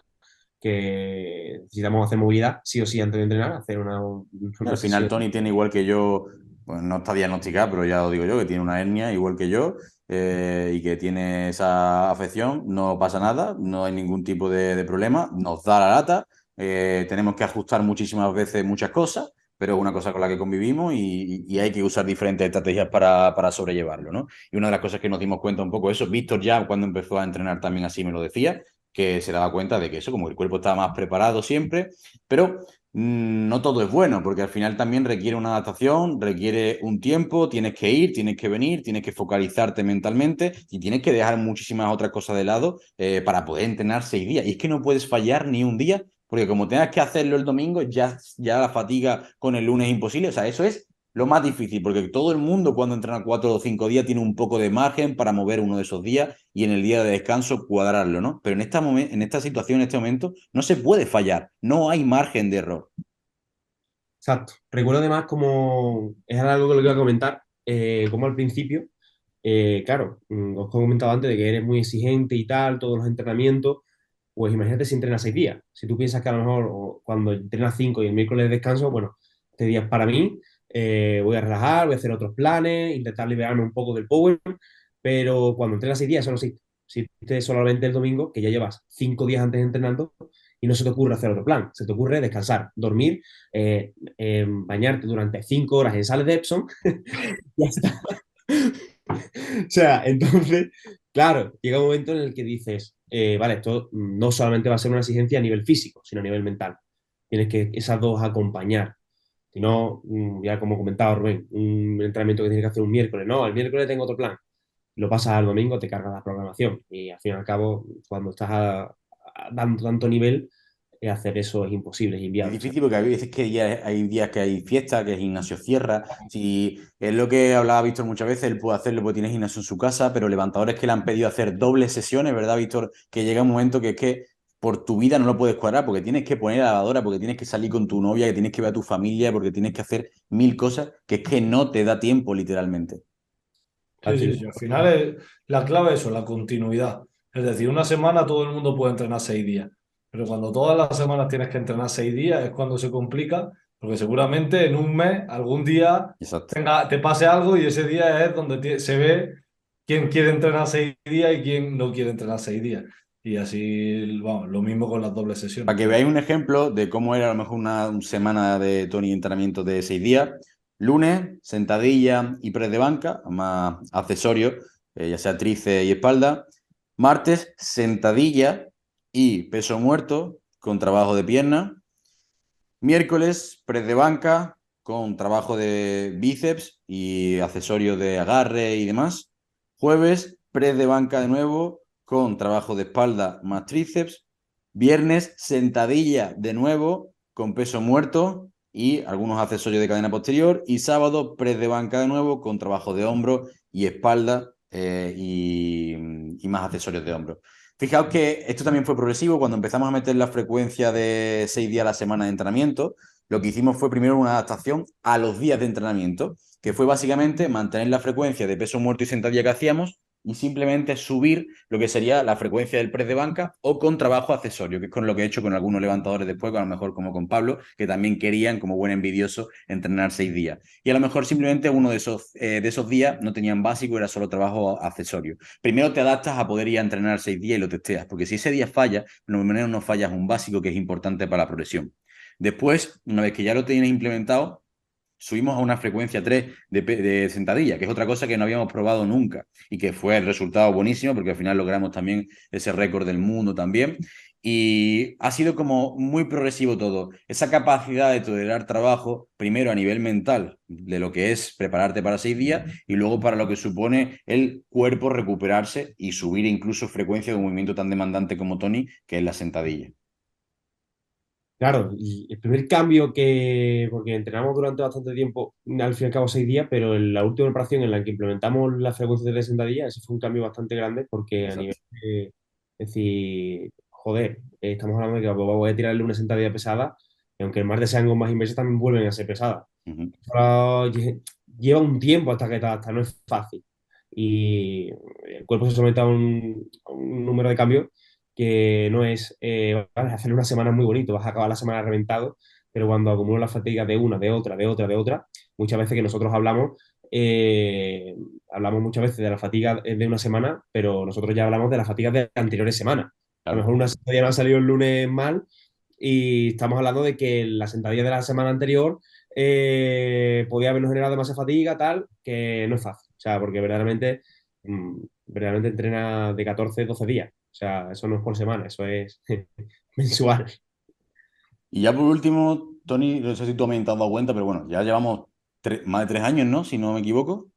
que necesitamos hacer movilidad sí o sí antes de entrenar, hacer una Al final sesión. Tony tiene igual que yo, pues no está diagnosticado, pero ya lo digo yo, que tiene una hernia igual que yo y que tiene esa afección, no pasa nada, no hay ningún tipo de problema, nos da la lata, tenemos que ajustar muchísimas veces muchas cosas, pero es una cosa con la que convivimos y hay que usar diferentes estrategias para sobrellevarlo, ¿no? Y una de las cosas que nos dimos cuenta un poco de eso, Víctor ya cuando empezó a entrenar también así me lo decía, que se daba cuenta de que eso, como el cuerpo estaba más preparado siempre, pero no todo es bueno, porque al final también requiere una adaptación, requiere un tiempo, tienes que ir, tienes que venir, tienes que focalizarte mentalmente y tienes que dejar muchísimas otras cosas de lado para poder entrenar 6 días. Y es que no puedes fallar ni un día, porque como tengas que hacerlo el domingo, ya la fatiga con el lunes es imposible. O sea, eso es lo más difícil, porque todo el mundo cuando entrena 4 o 5 días tiene un poco de margen para mover uno de esos días y en el día de descanso cuadrarlo, ¿no? Pero en esta situación, en este momento, no se puede fallar, no hay margen de error. Exacto. Recuerdo además como, es algo que lo iba a comentar, como al principio, claro, os he comentado antes de que eres muy exigente y tal, todos los entrenamientos. Pues imagínate si entrenas 6 días. Si tú piensas que a lo mejor cuando entrenas 5 y el miércoles descanso, bueno, este día es para mí, voy a relajar, voy a hacer otros planes, intentar liberarme un poco del power, pero cuando entrenas 6 días, solo existe solamente el domingo, que ya llevas 5 días antes entrenando y no se te ocurre hacer otro plan. Se te ocurre descansar, dormir, bañarte durante 5 horas en sales de Epsom. Ya está. O sea, entonces, claro, llega un momento en el que dices, vale, esto no solamente va a ser una exigencia a nivel físico, sino a nivel mental. Tienes que esas dos acompañar. Si no, ya como comentaba Rubén, un entrenamiento que tienes que hacer un miércoles, no, el miércoles tengo otro plan. Lo pasas al domingo, te cargas la programación. Y al fin y al cabo, cuando estás dando tanto nivel, hacer eso es imposible, es Es inviable. O sea, difícil porque hay veces que hay días que hay fiesta, que el gimnasio cierra. Si es lo que hablaba Víctor muchas veces, él puede hacerlo porque tiene gimnasio en su casa, pero levantadores que le han pedido hacer dobles sesiones, ¿verdad, Víctor? Que llega un momento que es que por tu vida no lo puedes cuadrar porque tienes que poner la lavadora, porque tienes que salir con tu novia, que tienes que ver a tu familia, porque tienes que hacer mil cosas, que es que no te da tiempo literalmente. Sí, así sí, que, sí. Al final la clave es eso, la continuidad. Es decir, una semana todo el mundo puede entrenar 6 días, pero cuando todas las semanas tienes que entrenar 6 días es cuando se complica, porque seguramente en un mes, algún día Exacto. te pase algo y ese día es donde se ve quién quiere entrenar 6 días y quién no quiere entrenar 6 días. Y así, vamos, lo mismo con las dobles Para sesiones. que veáis un ejemplo de cómo era a lo mejor una semana de Tony de entrenamiento de 6 días. Lunes, sentadilla y press de banca, más accesorios, ya sea tríceps y espalda. Martes, sentadilla y peso muerto con trabajo de pierna. Miércoles, press de banca con trabajo de bíceps y accesorios de agarre y demás. Jueves, press de banca de nuevo con trabajo de espalda más tríceps. Viernes, sentadilla de nuevo con peso muerto y algunos accesorios de cadena posterior. Y sábado, press de banca de nuevo con trabajo de hombro y espalda y más accesorios de hombro. Fijaos que esto también fue progresivo. Cuando empezamos a meter la frecuencia de 6 días a la semana de entrenamiento, lo que hicimos fue primero una adaptación a los días de entrenamiento, que fue básicamente mantener la frecuencia de peso muerto y sentadilla que hacíamos y simplemente subir lo que sería la frecuencia del press de banca o con trabajo accesorio, que es con lo que he hecho con algunos levantadores después, a lo mejor como con Pablo, que también querían, como buen envidioso, entrenar 6 días. Y a lo mejor simplemente uno de esos días no tenían básico, era solo trabajo accesorio. Primero te adaptas a poder ir a entrenar 6 días y lo testeas, porque si ese día falla, por lo menos no fallas un básico que es importante para la progresión. Después, una vez que ya lo tienes implementado, subimos a una frecuencia 3 de sentadilla, que es otra cosa que no habíamos probado nunca y que fue el resultado buenísimo porque al final logramos también ese récord del mundo también. Y ha sido como muy progresivo todo. Esa capacidad de tolerar trabajo, primero a nivel mental, de lo que es prepararte para 6 días y luego para lo que supone el cuerpo recuperarse y subir incluso frecuencia de un movimiento tan demandante como Tony, que es la sentadilla. claro, y el primer cambio porque entrenamos durante bastante tiempo, al fin y al cabo 6 días, pero en la última operación en la que implementamos la frecuencia de sentadilla, ese fue un cambio bastante grande porque a nivel, Exacto. es decir, joder, estamos hablando de que voy a tirarle una sentadilla pesada, y aunque el martes sean con más inversas, también vuelven a ser pesadas. Uh-huh. Ahora, lleva un tiempo hasta que te adaptas, no es fácil. Y el cuerpo se somete a un número de cambios que no es, vale, hacer una semana es muy bonito, vas a acabar la semana reventado, pero cuando acumulas la fatiga de una, de otra, de otra, de otra, muchas veces que nosotros hablamos muchas veces de la fatiga de una semana, pero nosotros ya hablamos de las fatigas de anteriores semanas. A lo Claro. mejor una sentadilla no ha salido el lunes mal y estamos hablando de que la sentadilla de la semana anterior podía habernos generado demasiada fatiga, tal, que no es fácil. O sea, porque verdaderamente entrena de 14 12 días. O sea, eso no es por semana, eso es mensual. Y ya por último, Tony, no sé si tú me has dado cuenta, pero bueno, ya llevamos más de 3 años, ¿no? Si no me equivoco.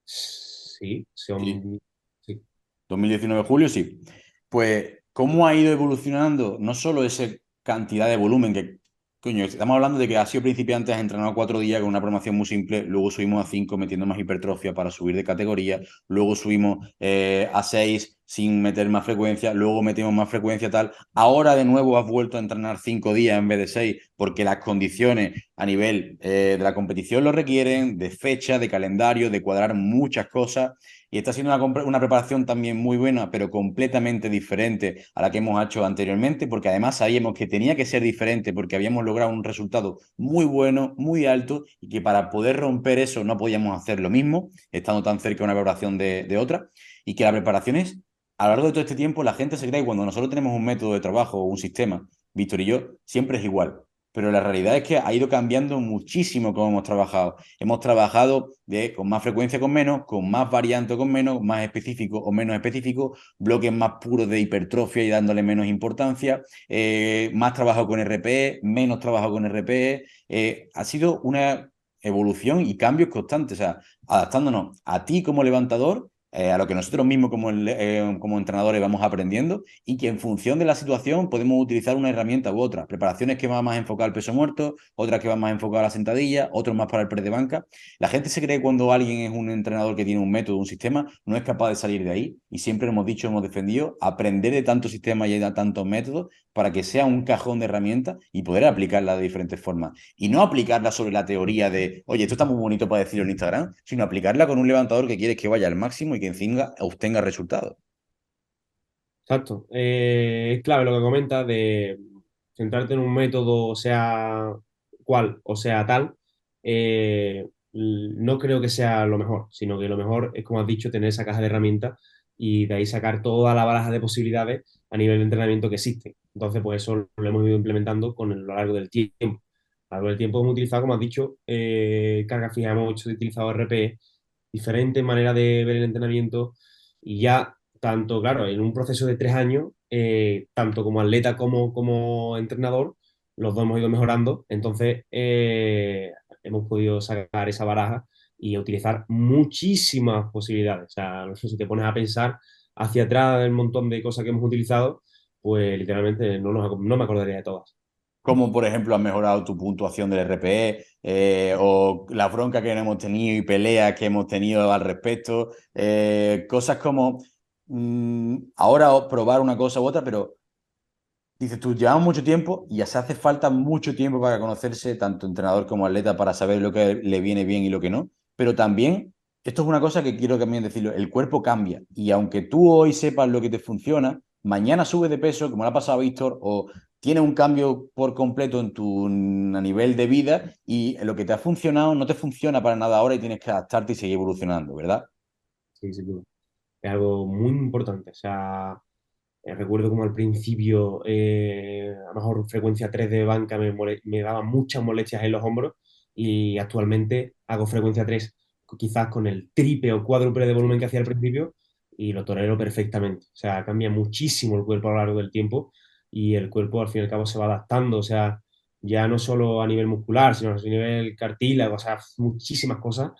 Sí, Sí. son. Sí. 2019 julio, sí. Pues, ¿cómo ha ido evolucionando no solo esa cantidad de volumen que, coño, estamos hablando de que ha sido principiante, has entrenado 4 días con una programación muy simple, luego subimos a 5 metiendo más hipertrofia para subir de categoría, luego subimos a 6 sin meter más frecuencia, luego metimos más frecuencia tal. Ahora de nuevo has vuelto a entrenar 5 días en vez de 6 porque las condiciones a nivel de la competición lo requieren, de fecha, de calendario, de cuadrar muchas cosas. Y está siendo una preparación también muy buena, pero completamente diferente a la que hemos hecho anteriormente, porque además sabíamos que tenía que ser diferente porque habíamos logrado un resultado muy bueno, muy alto, y que para poder romper eso no podíamos hacer lo mismo, estando tan cerca de una preparación de otra, y que la preparación es, a lo largo de todo este tiempo, la gente se cree que cuando nosotros tenemos un método de trabajo o un sistema, Víctor y yo, siempre es igual. Pero la realidad es que ha ido cambiando muchísimo cómo hemos trabajado. Hemos trabajado con más frecuencia con menos, con más variante con menos, más específico o menos específico, bloques más puros de hipertrofia y dándole menos importancia, más trabajo con RPE, menos trabajo con RPE. Ha sido una evolución y cambios constantes, o sea, adaptándonos a ti como levantador, a lo que nosotros mismos como entrenadores vamos aprendiendo, y que en función de la situación podemos utilizar una herramienta u otra. Preparaciones que van más enfocadas al peso muerto, otras que van más enfocadas a la sentadilla, otros más para el press de banca. La gente se cree que cuando alguien es un entrenador que tiene un método, un sistema, no es capaz de salir de ahí. Y siempre hemos dicho, hemos defendido, aprender de tantos sistemas y de tantos métodos para que sea un cajón de herramientas y poder aplicarla de diferentes formas. Y no aplicarla sobre la teoría de, oye, esto está muy bonito para decirlo en Instagram, sino aplicarla con un levantador que quieres que vaya al máximo y que encima obtenga resultados. Exacto. Es clave lo que comentas de centrarte en un método, sea cual o sea tal. No creo que sea lo mejor, sino que lo mejor es, como has dicho, tener esa caja de herramientas y de ahí sacar toda la baraja de posibilidades a nivel de entrenamiento que existe. Entonces, pues eso lo hemos ido implementando con lo largo del tiempo. A lo largo del tiempo hemos utilizado, como has dicho, carga fija, hemos utilizado RPE, diferentes maneras de ver el entrenamiento y ya tanto, claro, en un proceso de 3 años, tanto como atleta como entrenador, los dos hemos ido mejorando. Entonces, hemos podido sacar esa baraja y utilizar muchísimas posibilidades. O sea, no sé, si te pones a pensar hacia atrás del montón de cosas que hemos utilizado, pues literalmente no me acordaría de todas. Como por ejemplo has mejorado tu puntuación del RPE, o la bronca que hemos tenido y peleas que hemos tenido al respecto, cosas como ahora probar una cosa u otra, pero dices tú, llevamos mucho tiempo y ya se hace falta mucho tiempo para conocerse, tanto entrenador como atleta, para saber lo que le viene bien y lo que no. Pero también, esto es una cosa que quiero también decirlo, el cuerpo cambia. Y aunque tú hoy sepas lo que te funciona, mañana subes de peso, como le ha pasado a Víctor, o tienes un cambio por completo en tu a nivel de vida, y lo que te ha funcionado no te funciona para nada ahora y tienes que adaptarte y seguir evolucionando, ¿verdad? Sí, sin duda. Es algo muy importante. O sea, recuerdo como al principio, a lo mejor frecuencia 3 de banca me daba muchas molestias en los hombros y actualmente hago frecuencia 3 quizás con el triple o cuádruple de volumen que hacía al principio y lo tolero perfectamente. O sea, cambia muchísimo el cuerpo a lo largo del tiempo y el cuerpo al fin y al cabo se va adaptando. O sea, ya no solo a nivel muscular, sino a nivel cartílago, o sea, muchísimas cosas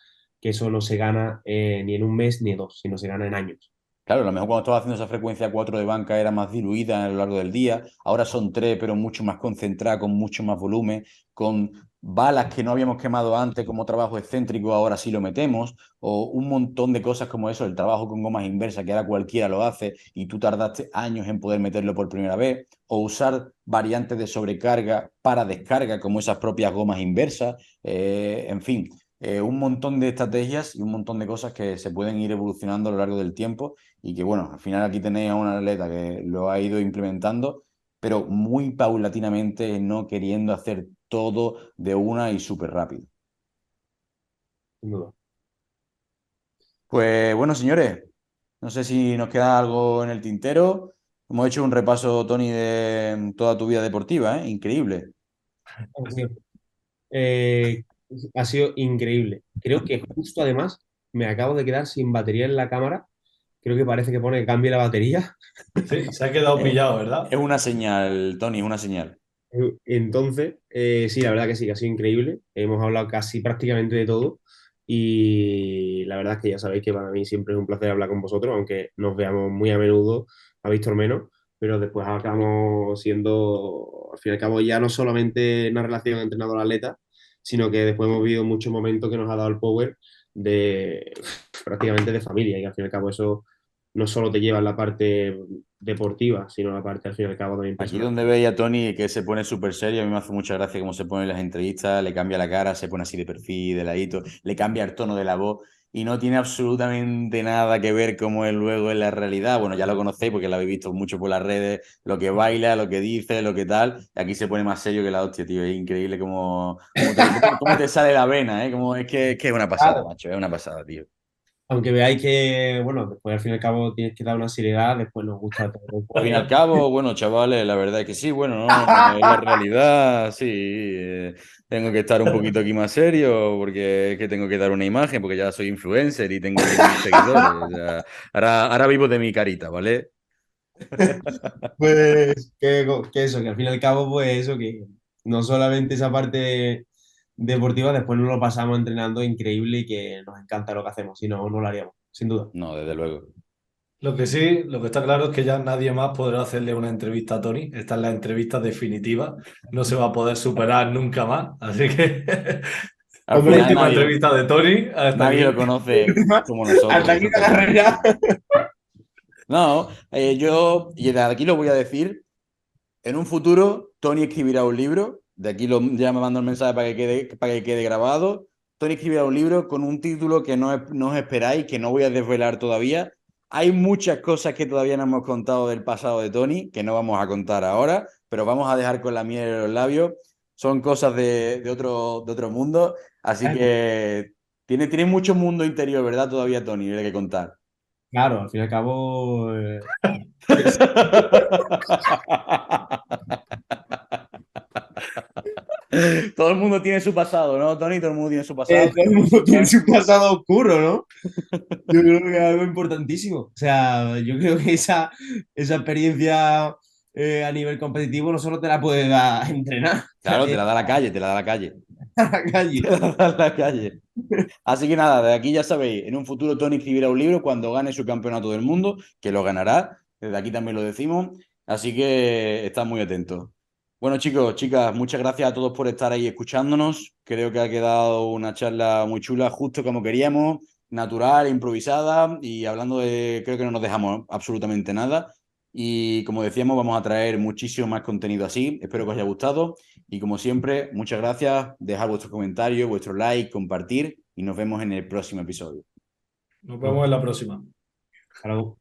que eso no se gana ni en un mes ni en dos, sino se gana en años. Claro, a lo mejor cuando estaba haciendo esa frecuencia 4 de banca era más diluida a lo largo del día, ahora son 3 pero mucho más concentrada, con mucho más volumen, con balas que no habíamos quemado antes como trabajo excéntrico, ahora sí lo metemos, o un montón de cosas como eso, el trabajo con gomas inversas, que ahora cualquiera lo hace y tú tardaste años en poder meterlo por primera vez, o usar variantes de sobrecarga para descarga, como esas propias gomas inversas, en fin. Un montón de estrategias y un montón de cosas que se pueden ir evolucionando a lo largo del tiempo, y que bueno, al final aquí tenéis a un atleta que lo ha ido implementando, pero muy paulatinamente, no queriendo hacer todo de una y súper rápido. Sin duda. Pues bueno, señores, no sé si nos queda algo en el tintero. Hemos hecho un repaso, Tony, de toda tu vida deportiva, ¿eh? Increíble. Eh, Ha sido increíble. Creo que justo además me acabo de quedar sin batería en la cámara. Creo que parece que pone que cambie la batería. Sí, se ha quedado Eh, pillado, Es ¿verdad? una señal, Tony, es una señal. Entonces, sí, la verdad que sí, que ha sido increíble. Hemos hablado casi prácticamente de todo. Y la verdad es que ya sabéis que para mí siempre es un placer hablar con vosotros, aunque nos veamos muy a menudo, a Víctor menos, pero después acabamos siendo, al fin y al cabo, ya no solamente una relación entrenador-atleta, sino que después hemos vivido muchos momentos que nos ha dado el power de prácticamente de familia, y al fin y al cabo eso no solo te lleva la parte deportiva, sino la parte al fin y al cabo también Aquí personal. donde veis a Tony que se pone súper serio, a mí me hace mucha gracia cómo se pone en las entrevistas, le cambia la cara, se pone así de perfil, de ladito, le cambia el tono de la voz y no tiene absolutamente nada que ver como es luego en la realidad. Bueno, ya lo conocéis porque lo habéis visto mucho por las redes, lo que baila, lo que dice, lo que tal. Y aquí se pone más serio que la hostia, tío. Es increíble cómo te sale la vena, ¿eh? Como es que es una pasada, Claro. macho, es una pasada, tío. Aunque veáis que, bueno, después al fin y al cabo tienes que dar una seriedad, después nos gusta todo un Al fin y al poco. cabo, bueno, chavales, la verdad es que sí, bueno, no, en la realidad sí, tengo que estar un poquito aquí más serio porque es que tengo que dar una imagen porque ya soy influencer y tengo 10.000 seguidores. O sea, ahora vivo de mi carita, ¿vale? Pues que eso, que al fin y al cabo, pues eso, que no solamente esa parte deportiva, después nos lo pasamos entrenando increíble y que nos encanta lo que hacemos, si no, no lo haríamos, sin duda. No, desde luego. Lo que sí, lo que está claro es que ya nadie más podrá hacerle una entrevista a Tony. Esta es la entrevista definitiva. No se va a poder superar nunca más. Así que Al Hombre, final última entrevista de Tony. Hasta nadie lo aquí. conoce como nosotros, hasta aquí eso la está claro. carrera. No, yo, y desde aquí lo voy a decir, en un futuro Tony escribirá un libro, de aquí ya me mando el mensaje para que quede grabado. Tony escribirá un libro con un título que no os esperáis, que no voy a desvelar todavía. Hay muchas cosas que todavía no hemos contado del pasado de Tony, que no vamos a contar ahora, pero vamos a dejar con la miel en los labios. Son cosas de otro mundo, así que tiene mucho mundo interior, ¿verdad? Todavía Tony, hay que contar. Claro, al fin y al cabo, Todo el mundo tiene su pasado, ¿no, Tony? Todo el mundo tiene su pasado. todo el mundo tiene su pasado oscuro, ¿no? Yo creo que es algo importantísimo. O sea, yo creo que esa experiencia a nivel competitivo no solo te la puede dar entrenar Claro, te la da la calle, te la da la calle. a la Te calle. la da la calle. Así que nada, de aquí ya sabéis, en un futuro Tony escribirá un libro cuando gane su campeonato del mundo, que lo ganará. Desde aquí también lo decimos. Así que estad muy atentos. Bueno, chicos, chicas, muchas gracias a todos por estar ahí escuchándonos. Creo que ha quedado una charla muy chula, justo como queríamos, natural, improvisada y hablando de, creo que no nos dejamos absolutamente nada. Y como decíamos, vamos a traer muchísimo más contenido así. Espero que os haya gustado. Y como siempre, muchas gracias. Dejad vuestros comentarios, vuestro like, compartir y nos vemos en el próximo episodio. Nos vemos en la próxima. Hasta luego.